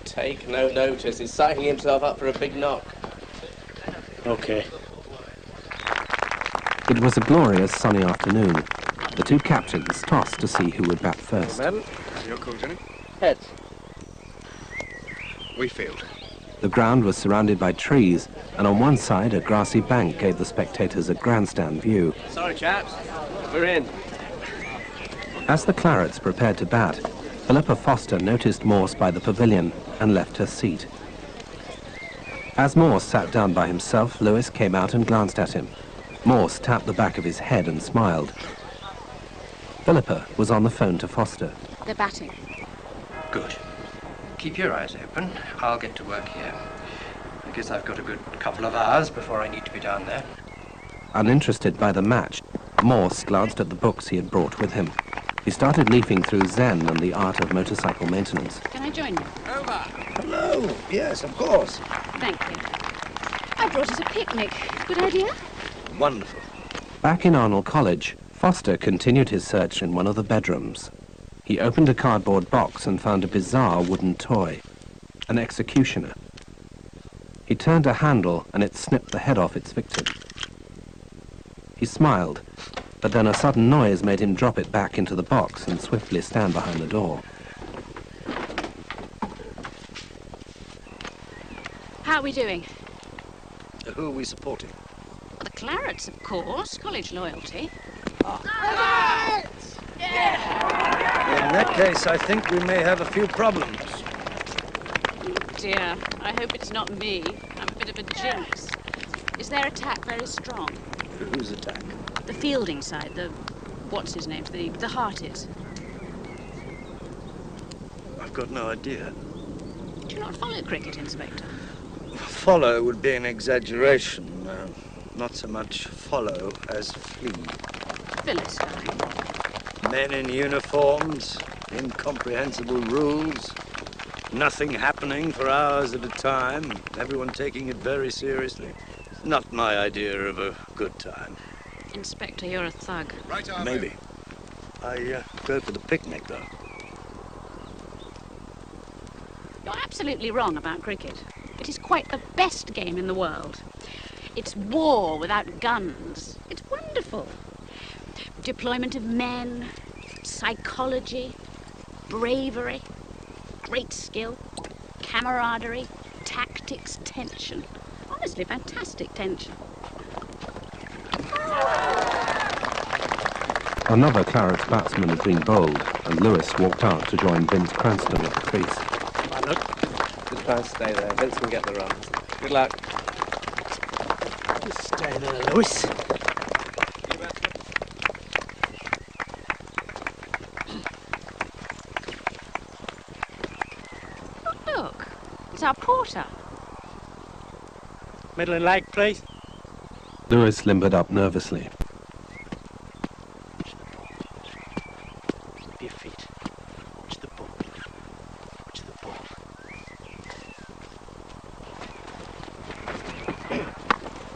Take no notice. He's psyching himself up for a big knock. Okay. It was a glorious sunny afternoon. The two captains tossed to see who would bat first. Men, your call, Jenny? Heads. We field. The ground was surrounded by trees, and on one side a grassy bank gave the spectators a grandstand view. Sorry, chaps. We're in. As the Clarets prepared to bat, Philippa Foster noticed Morse by the pavilion and left her seat. As Morse sat down by himself, Lewis came out and glanced at him. Morse tapped the back of his head and smiled. Philippa was on the phone to Foster. They're batting. Good. Keep your eyes open. I'll get to work here. I guess I've got a good couple of hours before I need to be down there. Uninterested by the match, Morse glanced at the books he had brought with him. He started leafing through Zen and the art of motorcycle maintenance. Can I join you? Over. Hello. Yes, of course. Thank you. I brought us a picnic. Good idea? Wonderful. Back in Arnold College, Foster continued his search in one of the bedrooms. He opened a cardboard box and found a bizarre wooden toy, an executioner. He turned a handle and it snipped the head off its victim. He smiled, but then a sudden noise made him drop it back into the box and swiftly stand behind the door. How are we doing? Who are we supporting? Well, the Clarets, of course. College loyalty. In that case, I think we may have a few problems. Oh dear. I hope it's not me. I'm a bit of a jinx. Is their attack very strong? Whose attack? The fielding side, what's his name? The Hearties. I've got no idea. Do you not follow cricket, Inspector? Follow would be an exaggeration. Not so much follow as flee. Philistine. Men in uniforms, incomprehensible rules, nothing happening for hours at a time, everyone taking it very seriously. Not my idea of a good time. Inspector, you're a thug. Right on. Maybe. I go for the picnic, though. You're absolutely wrong about cricket. It is quite the best game in the world. It's war without guns. It's wonderful. Deployment of men, psychology, bravery, great skill, camaraderie, tactics, tension. Honestly, fantastic tension. Another Clarets batsman had been bowled, and Lewis walked out to join Vince Cranston at the crease. Bye, look. Just try and stay there. Vince can get the runs. Good luck. Just stay there, Lewis. Look, it's our porter. Middle and leg, please. Lewis limbered up nervously. Keep your feet. Watch the ball. Watch the ball.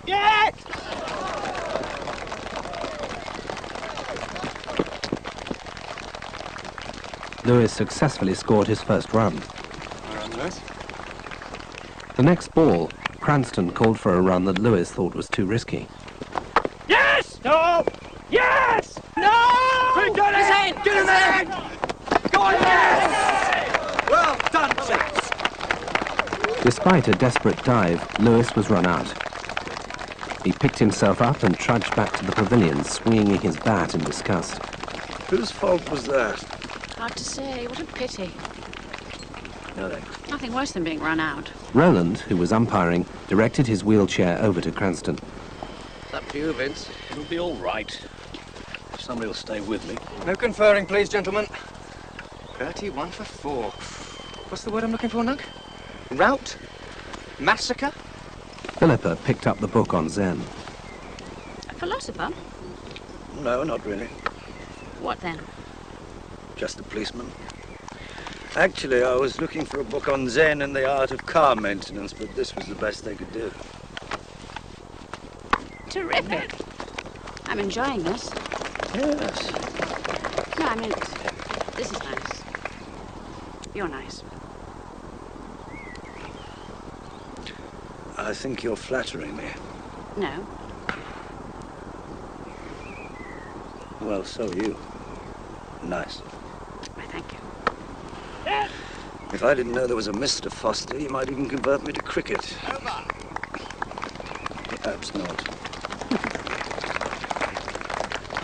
Get! Lewis successfully scored his first run. All right, Lewis. The next ball, Cranston called for a run that Lewis thought was too risky. Yes! No! Yes! No! Quick, get in! Get in there! Go on, yes! Well done, chaps. Despite a desperate dive, Lewis was run out. He picked himself up and trudged back to the pavilion, swinging his bat in disgust. Whose fault was that? Hard to say. What a pity. Nothing. Nothing worse than being run out. Roland, who was umpiring, directed his wheelchair over to Cranston. It's up to you, Vince. It'll be all right. Somebody will stay with me. No conferring, please, gentlemen. 31 for 4. What's the word I'm looking for, Nug? Rout? Massacre? Philippa picked up the book on Zen. A philosopher? No, not really. What then? Just a policeman. Actually, I was looking for a book on Zen and the art of car maintenance, but this was the best they could do. Terrific. I'm enjoying this. Yes. No, I mean, this is nice. You're nice. I think you're flattering me. No. Well, so are you. Nice. Why, thank you. If I didn't know there was a Mr. Foster, you might even convert me to cricket. Perhaps not.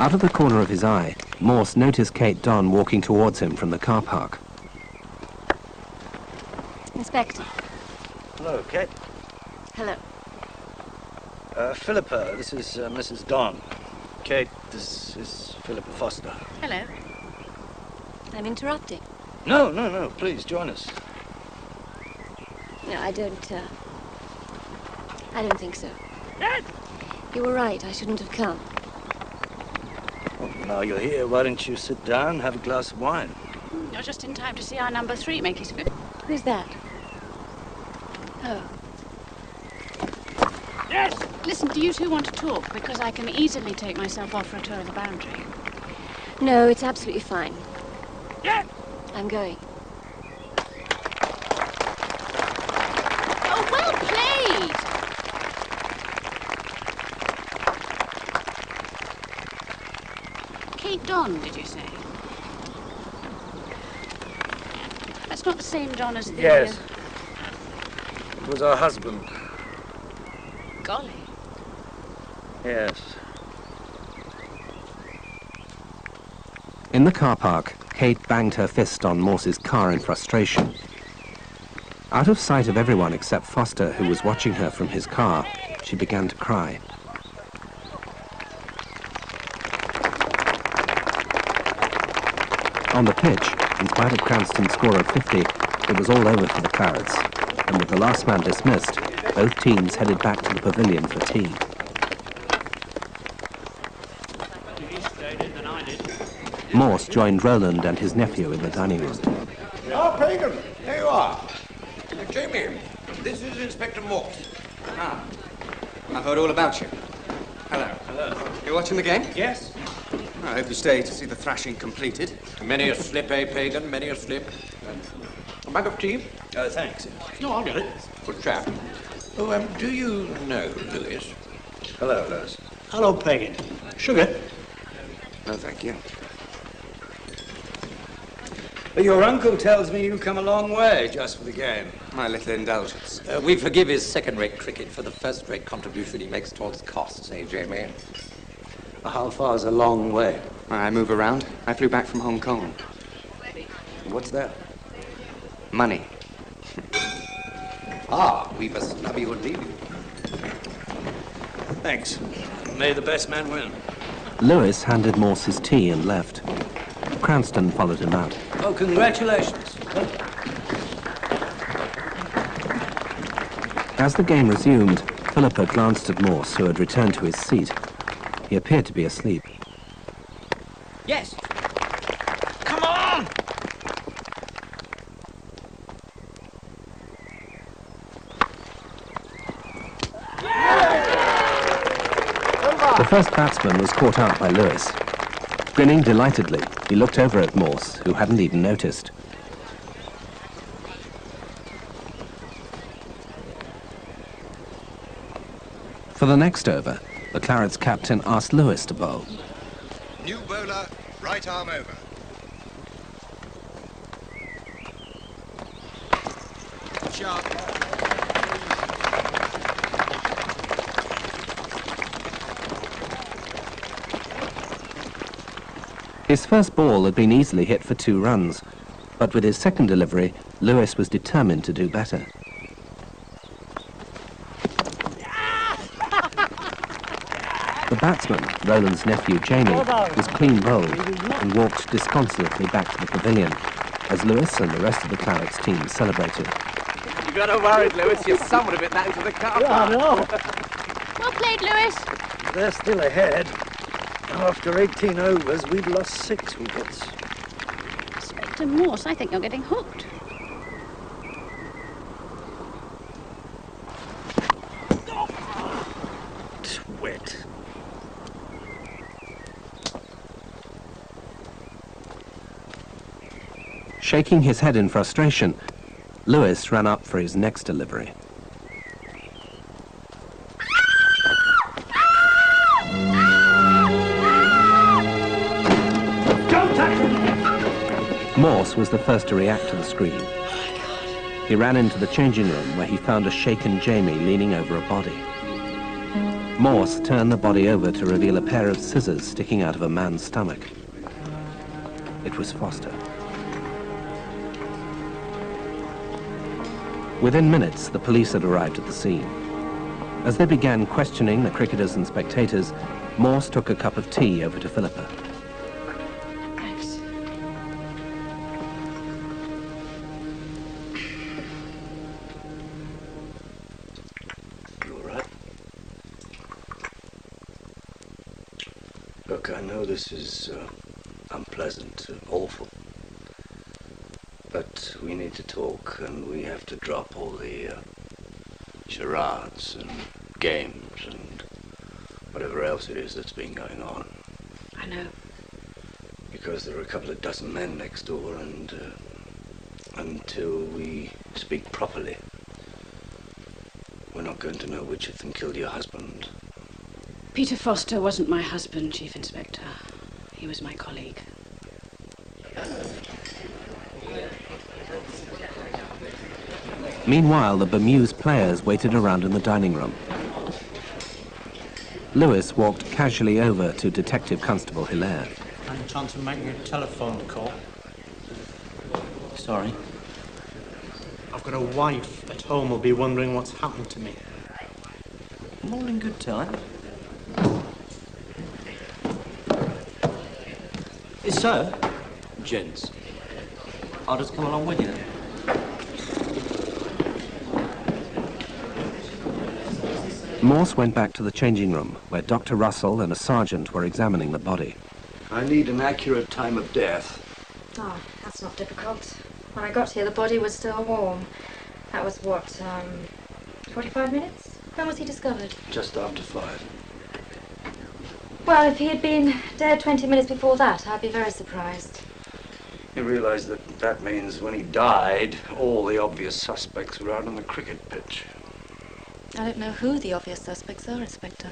Out of the corner of his eye, Morse noticed Kate Donn walking towards him from the car park. Inspector. Hello, Kate. Hello. Philippa, this is Mrs. Donn. Kate, this is Philippa Foster. Hello. I'm interrupting. No, please join us. No, I don't think so. You were right, I shouldn't have come. Well, now you're here, why don't you sit down and have a glass of wine? You're just in time to see our number 3 make his... Who's that? Oh. Yes! Listen, do you two want to talk? Because I can easily take myself off for a tour of the boundary. No, it's absolutely fine. Yes! I'm going. Oh, well played! Kate Donn, did you say? That's not the same Donn as the... Yes. It was her husband. Golly. Yes. In the car park, Kate banged her fist on Morse's car in frustration. Out of sight of everyone except Foster, who was watching her from his car, she began to cry. On the pitch, in spite of Cranston's score of 50, it was all over for the Clarets, and with the last man dismissed, both teams headed back to the pavilion for tea. Morse joined Roland and his nephew in the dining room. Oh, Pagan, there you are. Jamie, this is Inspector Morse. Ah, I've heard all about you. Hello. Hello. You watching the game? Yes. I hope you stay to see the thrashing completed. Many a slip, eh, Pagan? Many a slip. A mug of tea? Thanks. No, I'll get it. Good chap. Oh, do you know Lewis? Hello, Lewis. Hello, Pagan. Sugar? No, thank you. Your uncle tells me you've come a long way just for the game. My little indulgence. We forgive his second-rate cricket for the first-rate contribution he makes towards costs, eh, Jamie? How far's a long way? I move around. I flew back from Hong Kong. What's that? Money. We've a snubby would leave you. Thanks. May the best man win. Lewis handed Morse his tea and left. Cranston followed him out. Oh, congratulations. As the game resumed, Philippa glanced at Morse, who had returned to his seat. He appeared to be asleep. Yes. Come on! The first batsman was caught out by Lewis. Grinning delightedly, he looked over at Morse, who hadn't even noticed. For the next over, the Clarets captain asked Lewis to bowl. New bowler, right arm over. Sharp. His first ball had been easily hit for 2 runs, but with his second delivery, Lewis was determined to do better. The batsman, Roland's nephew Jamie, was clean bowled and walked disconsolately back to the pavilion as Lewis and the rest of the Clarets team celebrated. You got her worried, Lewis. Your son would have been that into the car. Yeah, I know. Well played, Lewis. They're still ahead. After 18 overs, we've lost 6 wickets. Inspector Morse, I think you're getting hooked. Wet. Shaking his head in frustration, Lewis ran up for his next delivery. Morse was the first to react to the scream. He ran into the changing room where he found a shaken Jamie leaning over a body. Morse turned the body over to reveal a pair of scissors sticking out of a man's stomach. It was Foster. Within minutes, the police had arrived at the scene. As they began questioning the cricketers and spectators, Morse took a cup of tea over to Philippa. Thanks. You all right? Look, I know this is unpleasant, awful. But we need to talk, and we have to drop all the charades and games and whatever else it is that's been going on. I know. Because there are a couple of dozen men next door, and until we speak properly, we're not going to know which of them killed your husband. Peter Foster wasn't my husband, Chief Inspector. He was my colleague. Meanwhile, the bemused players waited around in the dining room. Lewis walked casually over to Detective Constable Hilaire. Any chance of making a telephone call? Sorry. I've got a wife at home who'll be wondering what's happened to me. I'm all in good time. So, gents, I'll just come along with you then. Morse went back to the changing room, where Dr. Russell and a sergeant were examining the body. I need an accurate time of death. Oh, that's not difficult. When I got here, the body was still warm. That was what, 45 minutes? When was he discovered? Just after 5. Well, if he had been dead 20 minutes before that, I'd be very surprised. You realize that means when he died, all the obvious suspects were out on the cricket pitch. I don't know who the obvious suspects are, Inspector.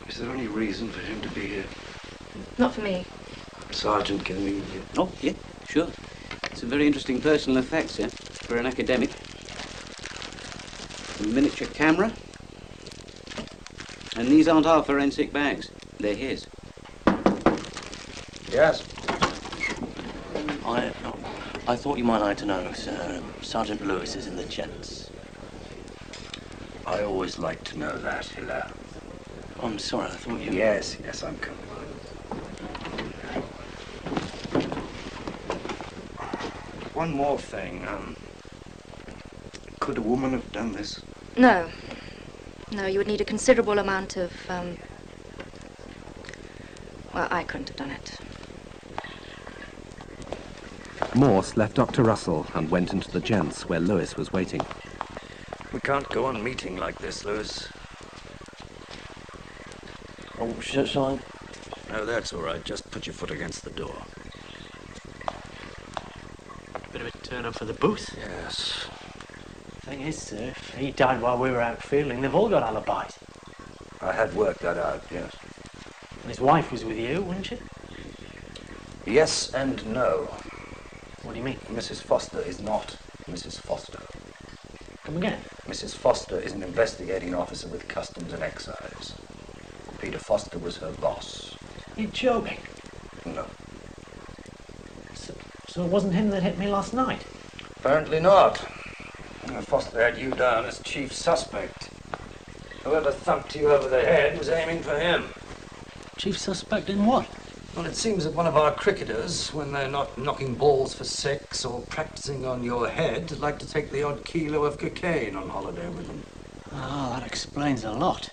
Is there any reason for him to be here? Not for me. Sergeant, can we... Oh, yeah, sure. It's a very interesting personal effects, yeah, for an academic. A miniature camera. And these aren't our forensic bags. They're his. Yes? I thought you might like to know, sir. Sergeant Lewis is in the gents. I always like to know that, Hilaire. I'm sorry, I thought you... Yes, I'm coming. One more thing. Could a woman have done this? No. No, you would need a considerable amount of, well, I couldn't have done it. Morse left Dr. Russell and went into the gents, where Lewis was waiting. We can't go on meeting like this, Lewis. Oh, shall I? No, that's all right. Just put your foot against the door. Bit of a turn-up for the booth. Yes. Thing is, sir, if he died while we were out fielding, they've all got alibis. I had worked that out, yes. And his wife was with you, wasn't she? Yes and no. What do you mean? Mrs. Foster is not Mrs. Foster. Come again? Mrs. Foster is an investigating officer with Customs and Excise. Peter Foster was her boss. You're joking? No. So it wasn't him that hit me last night? Apparently not. Foster had you down as chief suspect. Whoever thumped you over the head was aiming for him. Chief suspect in what? Well, it seems that one of our cricketers, when they're not knocking balls for 6 or practicing on your head, like to take the odd kilo of cocaine on holiday with them. Ah, that explains a lot.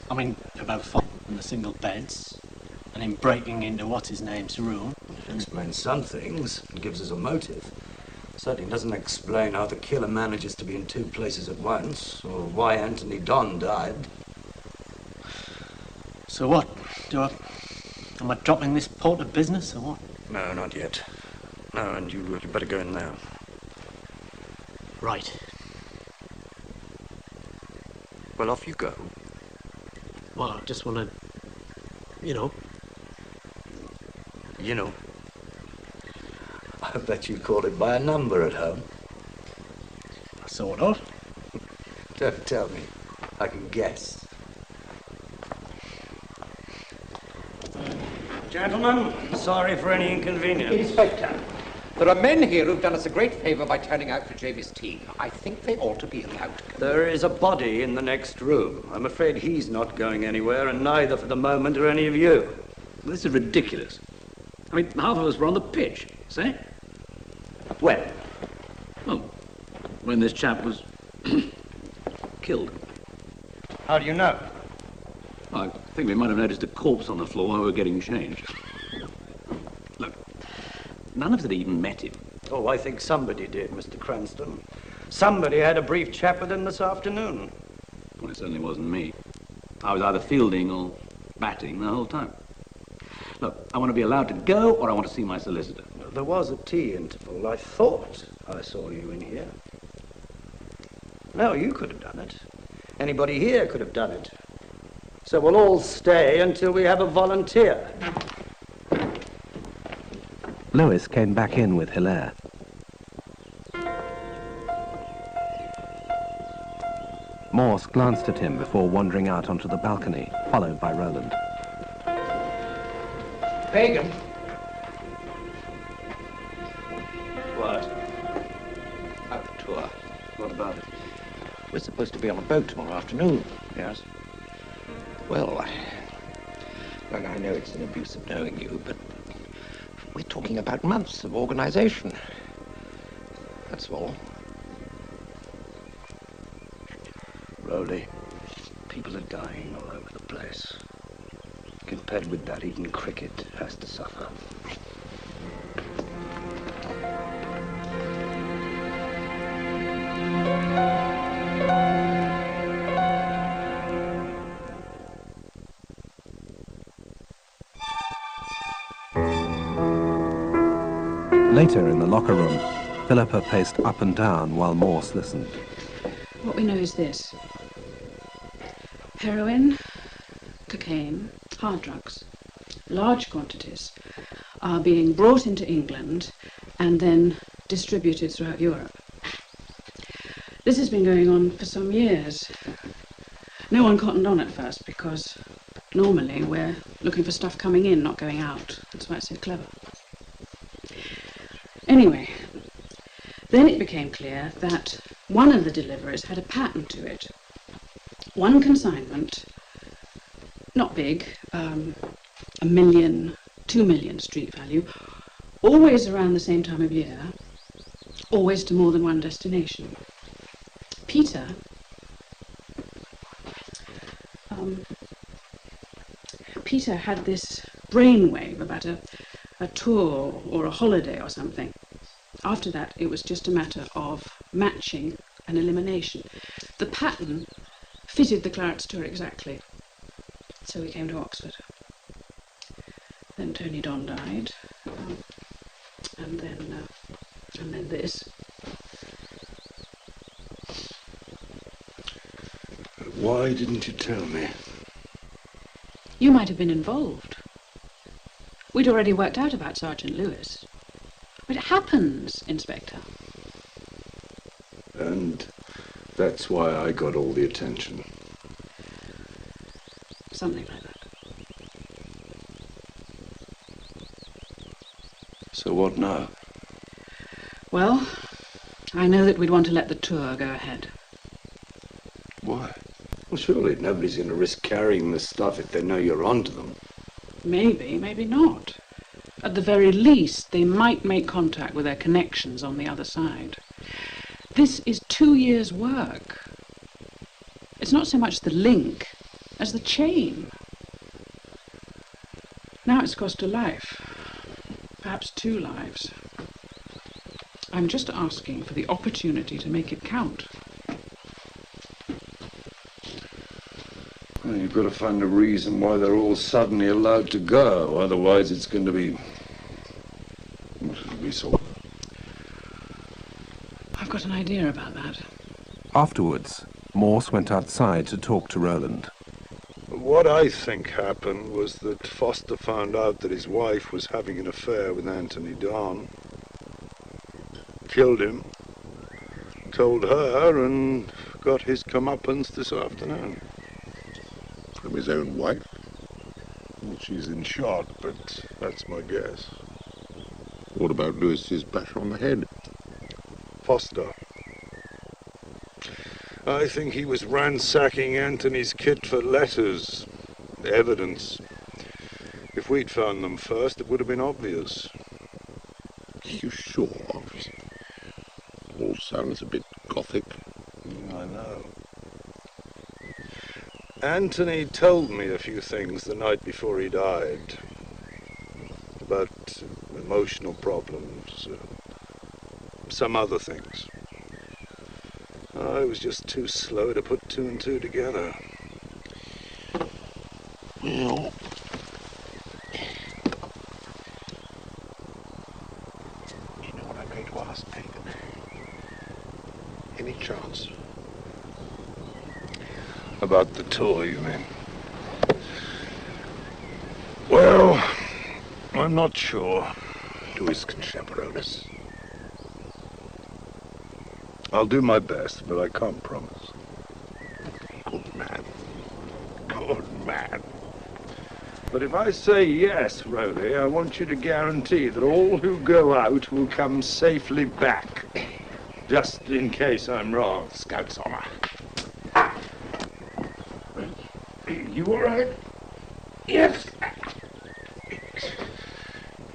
I mean, about fighting in the single beds, and him breaking into what's-his-name's room. It explains some things and gives us a motive. Certainly doesn't explain how the killer manages to be in 2 places at once, or why Anthony Don died. So what? Am I dropping this port of business, or what? No, not yet. No, and you better go in now. Right. Well, off you go. Well, I just want to, you know. You know. I bet you called it by a number at home. Sort of. Don't tell me. I can guess. Gentlemen, sorry for any inconvenience. Inspector, there are men here who've done us a great favor by turning out for Jamie's team. I think they ought to be allowed to go. There is a body in the next room. I'm afraid he's not going anywhere, and neither for the moment are any of you. This is ridiculous. I mean, half of us were on the pitch, see? When? Well, when this chap was killed. How do you know? I think we might have noticed a corpse on the floor while we were getting changed. Look, none of us had even met him. Oh, I think somebody did, Mr. Cranston. Somebody had a brief chat with him this afternoon. Well, it certainly wasn't me. I was either fielding or batting the whole time. Look, I want to be allowed to go, or I want to see my solicitor. There was a tea interval. I thought I saw you in here. No, you could have done it. Anybody here could have done it. So we'll all stay until we have a volunteer. Lewis came back in with Hilaire. Morse glanced at him before wandering out onto the balcony, followed by Roland. Pagan. What? About the tour. What about it? We're supposed to be on a boat tomorrow afternoon. Yes? Well, I know it's an abuse of knowing you, but we're talking about months of organization. That's all. Rowley, people are dying all over the place. Compared with that, even cricket has to suffer. Later in the locker room, Philippa paced up and down while Morse listened. What we know is this. Heroin, cocaine, hard drugs, large quantities, are being brought into England and then distributed throughout Europe. This has been going on for some years. No one cottoned on at first because normally we're looking for stuff coming in, not going out. That's why it's so clever. Anyway, then it became clear that one of the deliveries had a pattern to it. One consignment, not big, 1 million, 2 million street value, always around the same time of year, always to more than one destination. Peter had this brainwave about a tour or a holiday or something. After that, it was just a matter of matching and elimination. The pattern fitted the Clarets tour exactly. So we came to Oxford. Then Tony Don died. And then this. Why didn't you tell me? You might have been involved. We'd already worked out about Sergeant Lewis. It happens, Inspector. And that's why I got all the attention. Something like that. So what now? Well, I know that we'd want to let the tour go ahead. Why? Well, surely nobody's going to risk carrying this stuff if they know you're onto them. Maybe, maybe not. At the very least, they might make contact with their connections on the other side. This is 2 years' work. It's not so much the link as the chain. Now it's cost a life, perhaps 2 lives. I'm just asking for the opportunity to make it count. Well, you've got to find a reason why they're all suddenly allowed to go. Otherwise, it's going to be... It'll be so... I've got an idea about that. Afterwards, Morse went outside to talk to Roland. What I think happened was that Foster found out that his wife was having an affair with Anthony Don. killed him, told her, and got his comeuppance this afternoon. From his own wife? She's in shock, but that's my guess. What about Lewis's bash on the head? Foster. I think he was ransacking Anthony's kit for letters, evidence. If we'd found them first, it would have been obvious. You sure? All sounds a bit gothic. I know. Anthony told me a few things the night before he died. About emotional problems, some other things. I was just too slow to put two and two together. Well, you know what I'm going to ask, Nathan? Any chance? About the tour, you mean? Well, I'm not sure. Lewis can chaperone us. I'll do my best, but I can't promise. Good man. Good man. But if I say yes, Rowley, I want you to guarantee that all who go out will come safely back. Just in case I'm wrong. Scout's honor. You all right? Yes.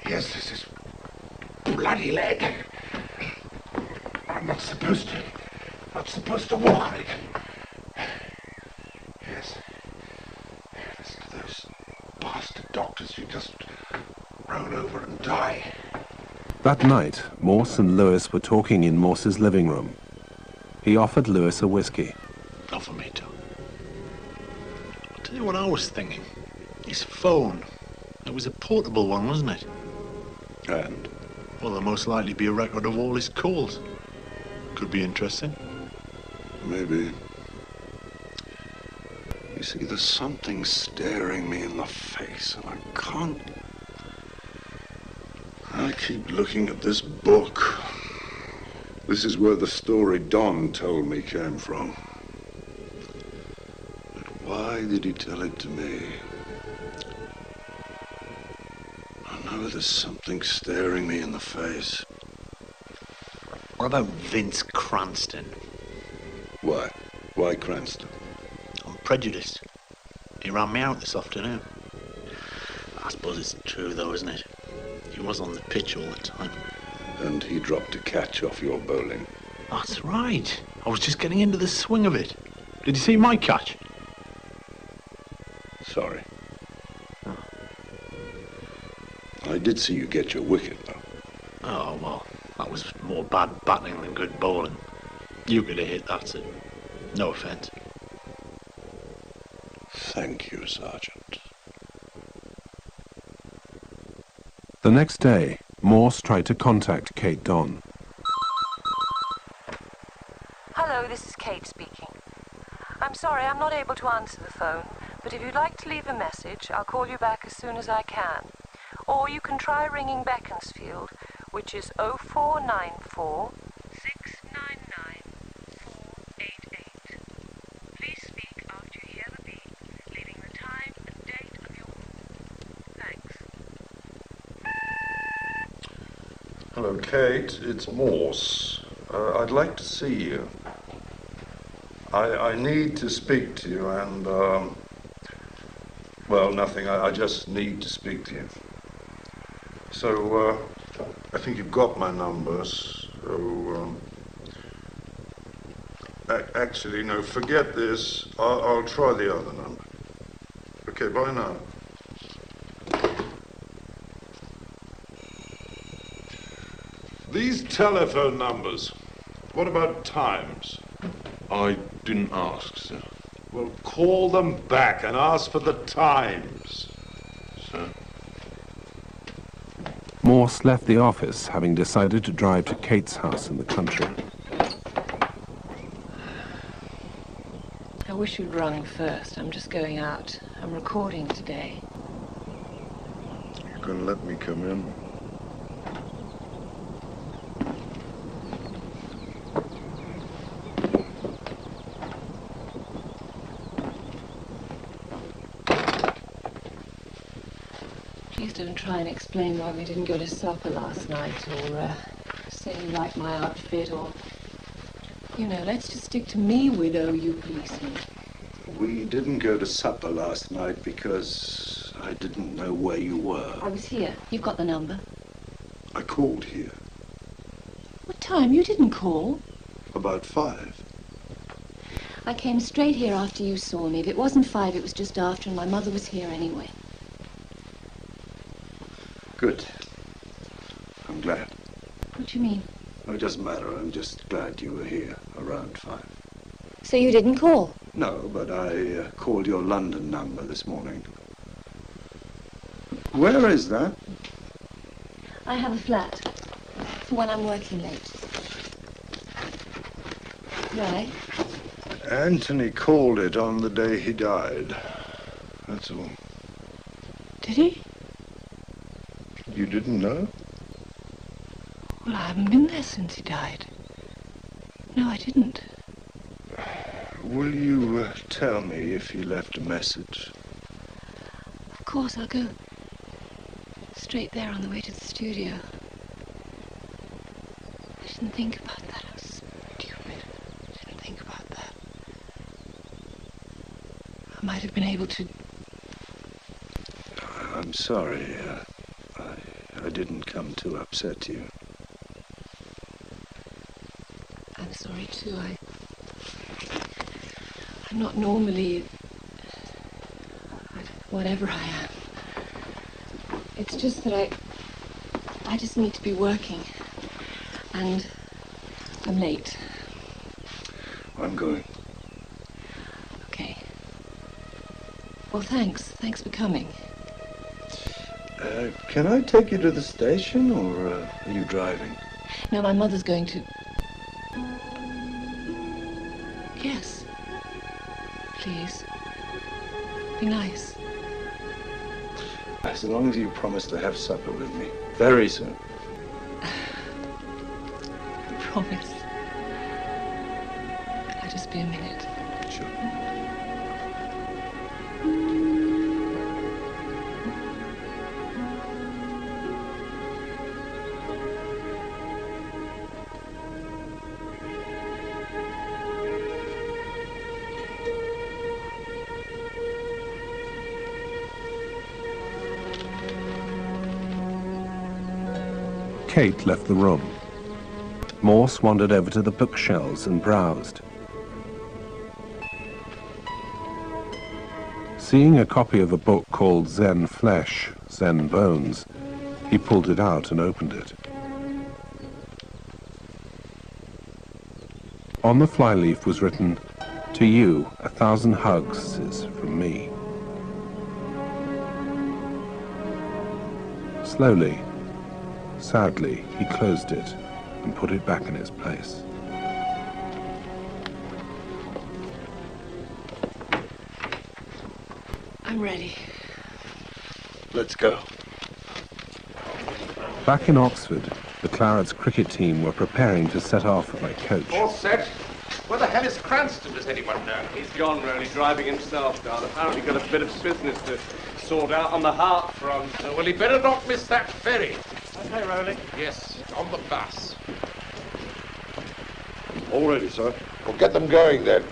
Yes, this is bloody leg. I'm not supposed to walk on it. Yes. Listen to those bastard doctors who just roll over and die. That night, Morse and Lewis were talking in Morse's living room. He offered Lewis a whiskey. Not for me, Tom. I'll tell you what I was thinking. His phone. It was a portable one, wasn't it? And? Well, there'll most likely be a record of all his calls. Could be interesting. Maybe. You see, there's something staring me in the face, and I can't... I keep looking at this book. This is where the story Don told me came from. But why did he tell it to me? I know there's something staring me in the face. What about Vince Cranston? Why? Why Cranston? I'm prejudiced. He ran me out this afternoon. I suppose it's true though, isn't it? He was on the pitch all the time. And he dropped a catch off your bowling. That's right. I was just getting into the swing of it. Did you see my catch? Sorry. I did see you get your wicket, though. Oh, well, that was more bad batting than good bowling. You could have hit that, too. No offence. Thank you, Sergeant. The next day, Morse tried to contact Kate Don. Hello, this is Kate speaking. I'm sorry I'm not able to answer the phone, but if you'd like to leave a message, I'll call you back as soon as I can. Or you can try ringing Beaconsfield, which is 0494 699 488. Please speak after you hear the beep, leaving the time and date of your call. Thanks. Hello, Kate. It's Morse. I'd like to see you. I need to speak to you and, well, nothing. I just need to speak to you. So, I think you've got my numbers. So, actually, no, forget this. I'll try the other number. Okay, bye now. These telephone numbers, what about times? I didn't ask, sir. Well, call them back and ask for the times. Sir? Morse left the office, having decided to drive to Kate's house in the country. I wish you'd rung first. I'm just going out. I'm recording today. You're gonna let me come in? don't try and explain why we didn't go to supper last night, or say you like my outfit, or... You know, let's just stick to me, widow, you policeman. We didn't go to supper last night because I didn't know where you were. I was here. You've got the number. I called here. What time? You didn't call. About 5. I came straight here after you saw me. If it wasn't 5, it was just after, and my mother was here anyway. Good. I'm glad. What do you mean? It doesn't matter. I'm just glad you were here around 5. So you didn't call? No, but I called your London number this morning. Where is that? I have a flat for when I'm working late. Why? Anthony called it on the day he died. That's all. Did he? You didn't know? Well, I haven't been there since he died. No, I didn't. Will you tell me if he left a message? Of course, I'll go straight there on the way to the studio. I didn't think about that. I was stupid. I didn't think about that. I might have been able to... I'm sorry. I didn't come to upset you. I'm sorry, too. I'm not normally... whatever I am. It's just that I just need to be working. And I'm late. I'm going. Okay. Well, thanks. Thanks for coming. Can I take you to the station, or are you driving? No, my mother's going to... Yes. Please. Be nice. As long as you promise to have supper with me. Very soon. I promise. I'll just be a minute. Sure. Kate left the room. Morse wandered over to the bookshelves and browsed. Seeing a copy of a book called Zen Flesh, Zen Bones, he pulled it out and opened it. On the flyleaf was written, "To you, 1,000 hugs is from me." Slowly, sadly, he closed it and put it back in its place. I'm ready. Let's go. Back in Oxford, the Clarets cricket team were preparing to set off by coach. All set. Where the hell is Cranston, does anyone know? He's gone, really, driving himself down. Apparently got a bit of business to sort out on the Hart front. Well, he better not miss that ferry. Okay, Rowley. Yes, on the bus. All ready, sir. Well, get them going, then.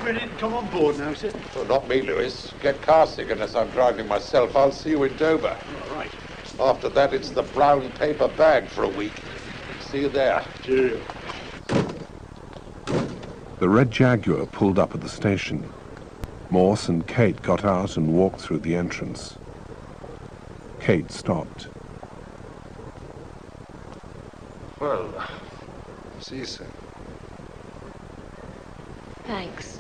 Ready to come on board now, sir? Well, not me, Lewis. Get car sick unless I'm driving myself. I'll see you in Dover. All right. After that, it's the brown paper bag for a week. See you there. Cheerio. The red Jaguar pulled up at the station. Morse and Kate got out and walked through the entrance. Kate stopped. Well, see you soon. Thanks.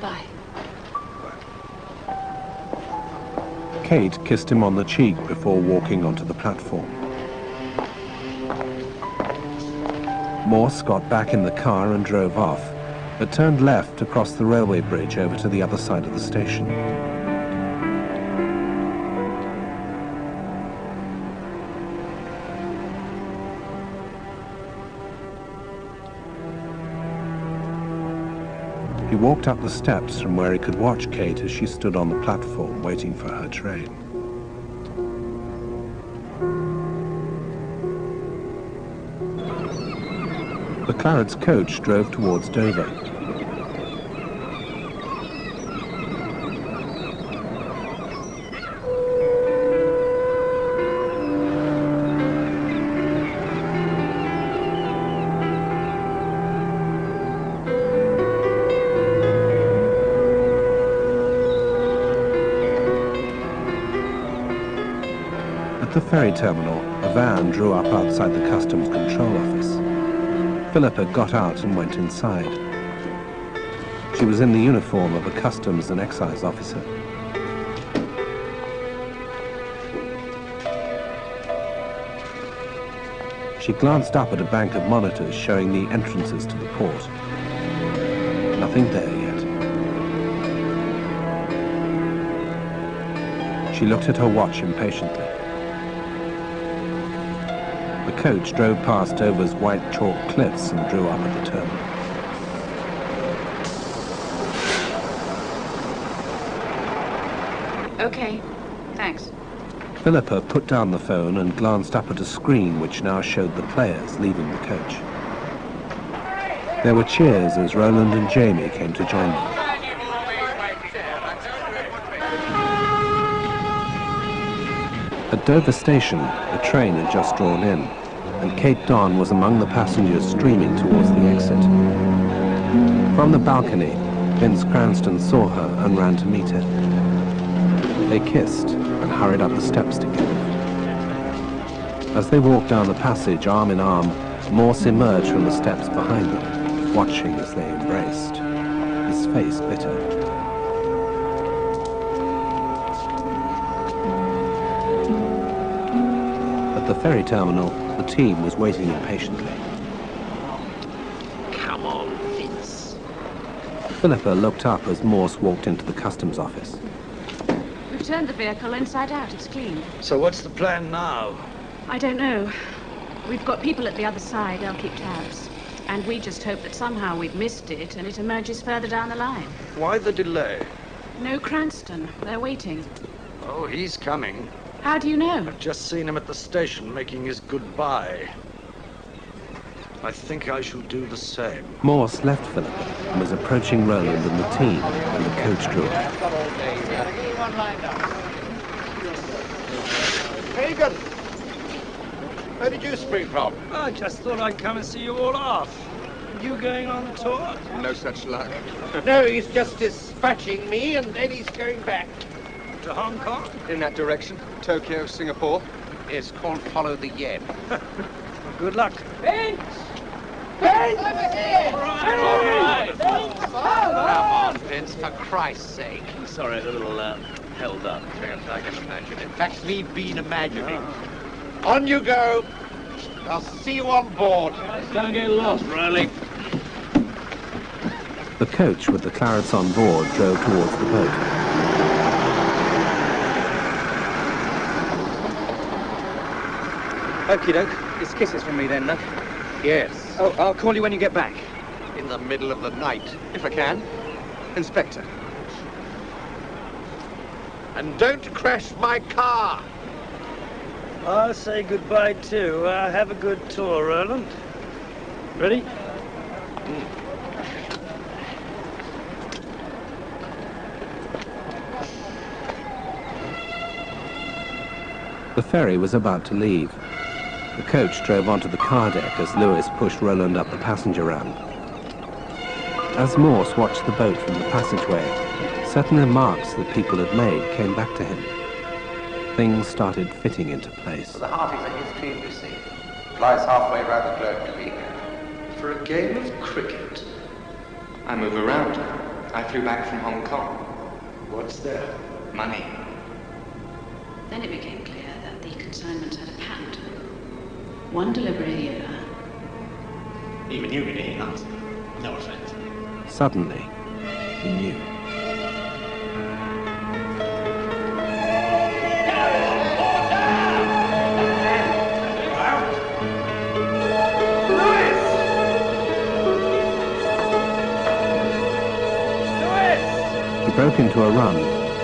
Bye. Kate kissed him on the cheek before walking onto the platform. Morse got back in the car and drove off, but turned left across the railway bridge over to the other side of the station. He walked up the steps from where he could watch Kate as she stood on the platform waiting for her train. The Claret's coach drove towards Dover. At the ferry terminal, a van drew up outside the customs control office. Philippa got out and went inside. She was in the uniform of a customs and excise officer. She glanced up at a bank of monitors showing the entrances to the port. Nothing there yet. She looked at her watch impatiently. The coach drove past Dover's white chalk cliffs and drew up at the terminal. Okay, thanks. Philippa put down the phone and glanced up at a screen which now showed the players leaving the coach. There were cheers as Roland and Jamie came to join them. At Dover Station, a train had just drawn in, and Kate Don was among the passengers streaming towards the exit. From the balcony, Vince Cranston saw her and ran to meet her. They kissed and hurried up the steps together. As they walked down the passage arm in arm, Morse emerged from the steps behind them, watching as they embraced, his face bitter. At the ferry terminal, the team was waiting impatiently. Come on, Vince. Philippa looked up as Morse walked into the customs office. We've turned the vehicle inside out. It's clean. So what's the plan now? I don't know. We've got people at the other side. They'll keep tabs. And we just hope that somehow we've missed it and it emerges further down the line. Why the delay? No Cranston. They're waiting. Oh, he's coming. How do you know? I've just seen him at the station making his goodbye. I think I shall do the same. Morse left Philippa and was approaching Roland and the team when the coach drew up. Hagen! Where did you spring from? I just thought I'd come and see you all off. You going on the tour? No such luck. No, he's just dispatching me and then he's going back. To Hong Kong? In that direction. Tokyo, Singapore. It's called Follow the Yen. Good luck. Vince! Vince! All right. Come on, Vince, for Christ's sake. Sorry, a little held up. Yes, I can imagine it. That's we've been imagining. On you go. I'll see you on board. Don't get lost, Riley. The coach with the Clarets on board drove towards the boat. Okie doke. It's kisses from me then, no? Yes. Oh, I'll call you when you get back. In the middle of the night. If I can. Inspector. And don't crash my car. I'll say goodbye too. Have a good tour, Roland. Ready? The ferry was about to leave. The coach drove onto the car deck as Lewis pushed Roland up the passenger ramp. As Morse watched the boat from the passageway, certain remarks that people had made came back to him. Things started fitting into place. The heart is a history of Lucy. Flies halfway around the globe to week. For a game of cricket. I move around. I flew back from Hong Kong. What's there? Money. Then it became clear that the consignment had a patent. One delivery a year. Even you really ain't that. No offense. Suddenly, he knew. broke into a run,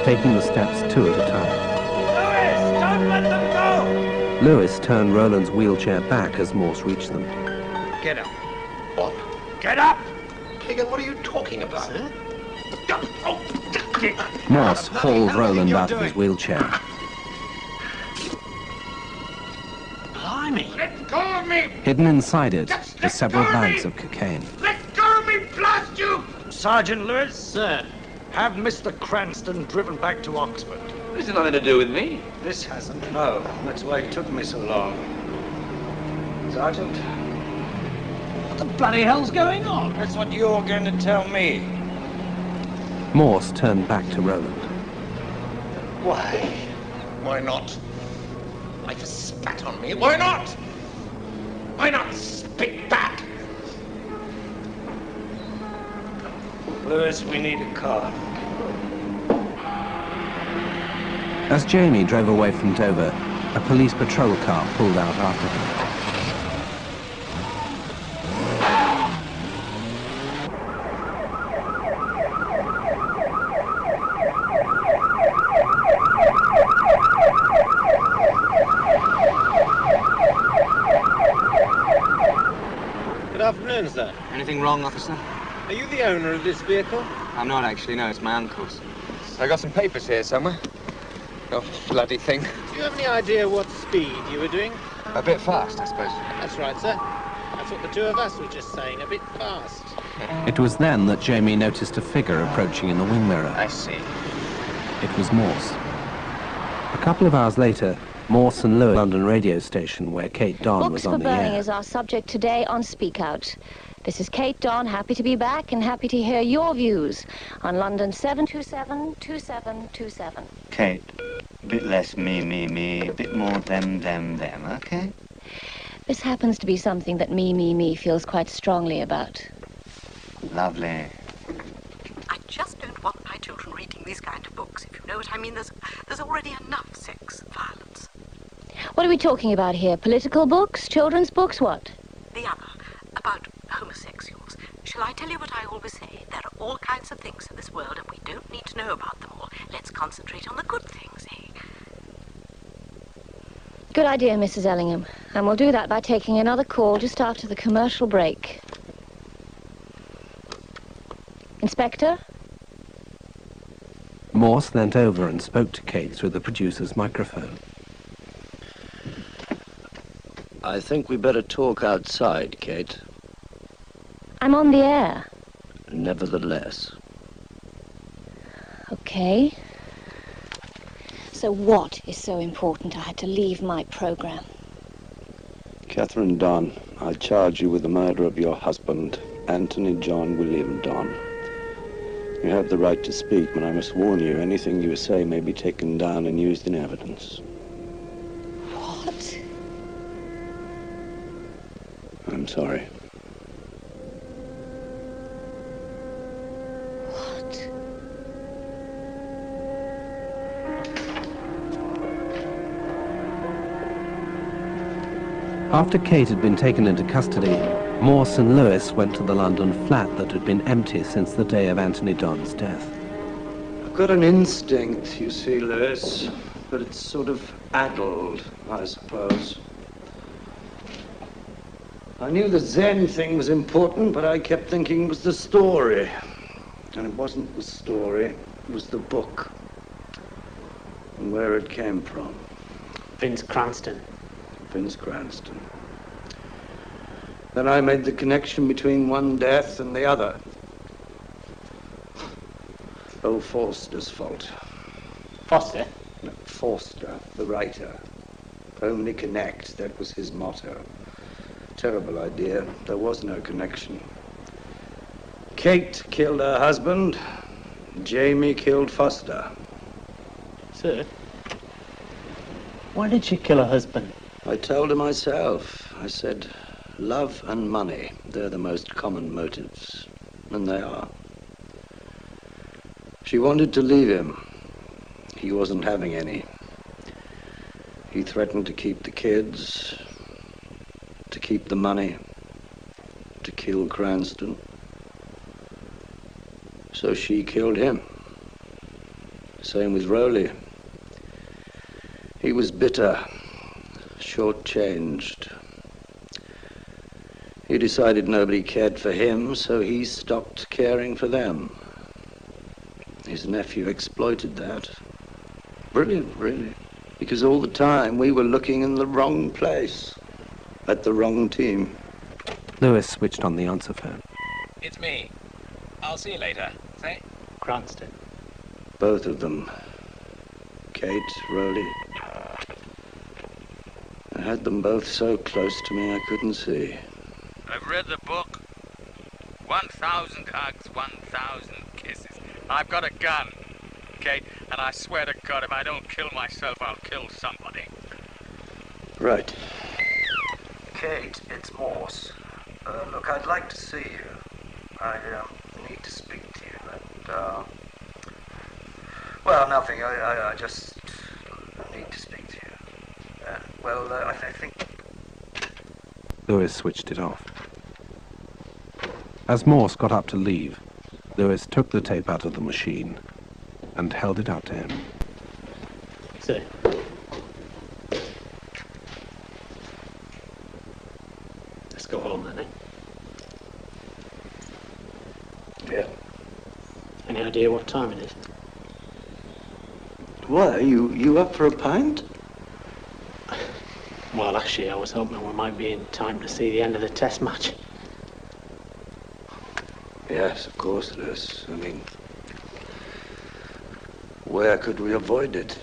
taking the steps 2 at a time. Lewis, don't let them go! Lewis turned Roland's wheelchair back as Morse reached them. Get up. What? Get up! Hagen, what are you talking about? Sir? Morse hauled Roland out of his wheelchair. Blimey! Let go of me! Hidden inside it were several bags of cocaine. Let go of me, blast you! Sergeant Lewis? Sir. Have Mr. Cranston driven back to Oxford. This has nothing to do with me. This hasn't. No, that's why it took me so long. Sergeant? What the bloody hell's going on? That's what you're going to tell me. Morse turned back to Roland. Why? Why not? Why just spat on me? Why not? Why not spit back? Lewis, we need a car. As Jamie drove away from Dover, a police patrol car pulled out after him. Good afternoon, sir. Anything wrong, officer? Are you the owner of this vehicle? I'm not actually, no, it's my uncle's. I got some papers here somewhere. Oh, bloody thing. Do you have any idea what speed you were doing? A bit fast, I suppose. That's right, sir. That's what the two of us were just saying, a bit fast. It was then that Jamie noticed a figure approaching in the wing mirror. I see. It was Morse. A couple of hours later, Morse and Lewis, London radio station where Kate Don Books was for on the Burning air. is our subject today on Speak Out. This is Kate Don, happy to be back and happy to hear your views on London 727-2727. Kate, a bit less me, a bit more them, okay? This happens to be something that me feels quite strongly about. Lovely. I just don't want my children reading these kind of books, if you know what I mean. There's already enough sex and violence. What are we talking about here? Political books? Children's books? What? The other, about homosexuals. Shall I tell you what I always say? There are all kinds of things in this world, and we don't need to know about them all. Let's concentrate on the good things, eh? Good idea, Mrs. Ellingham. And we'll do that by taking another call just after the commercial break. Inspector? Morse leant over and spoke to Kate through the producer's microphone. I think we better talk outside, Kate. I'm on the air. Nevertheless. Okay. So what is so important I had to leave my program? Catherine Don, I charge you with the murder of your husband, Anthony John William Don. You have the right to speak, but I must warn you, anything you say may be taken down and used in evidence. What? I'm sorry. After Kate had been taken into custody, Morse and Lewis went to the London flat that had been empty since the day of Anthony Don's death. I've got an instinct, you see, Lewis, but it's sort of addled, I suppose. I knew the Zen thing was important, but I kept thinking it was the story. And it wasn't the story, it was the book. And where it came from. Vince Cranston. Vince Cranston. Then I made the connection between one death and the other. Old Forster's fault. Foster? No, Forster, the writer. Only connect, that was his motto. Terrible idea. There was no connection. Kate killed her husband. Jamie killed Foster. Sir? Why did she kill her husband? I told her myself. I said, love and money, they're the most common motives. And they are. She wanted to leave him. He wasn't having any. He threatened to keep the kids, to keep the money, to kill Cranston. So she killed him. Same with Rowley. He was bitter, short-changed. He decided nobody cared for him, so he stopped caring for them. His nephew exploited that. Brilliant, really. Because all the time we were looking in the wrong place, at the wrong team. Lewis switched on the answer phone. It's me. I'll see you later. Say? Cranston. Both of them. Kate, Rowley. I had them both so close to me I couldn't see. I've read the book. 1,000 hugs, 1,000 kisses. I've got a gun, Kate, and I swear to God, if I don't kill myself, I'll kill somebody. Right. Kate, it's Morse. Look, I'd like to see you. I need to speak to you. And, well, nothing. I just need to speak to you. Well, I think... Lewis switched it off. As Morse got up to leave, Lewis took the tape out of the machine and held it out to him. So, let's go home then, eh? Yeah. Any idea what time it is? Why, you up for a pint? Well, actually, I was hoping we might be in time to see the end of the test match. Yes, of course it is. I mean, where could we avoid it?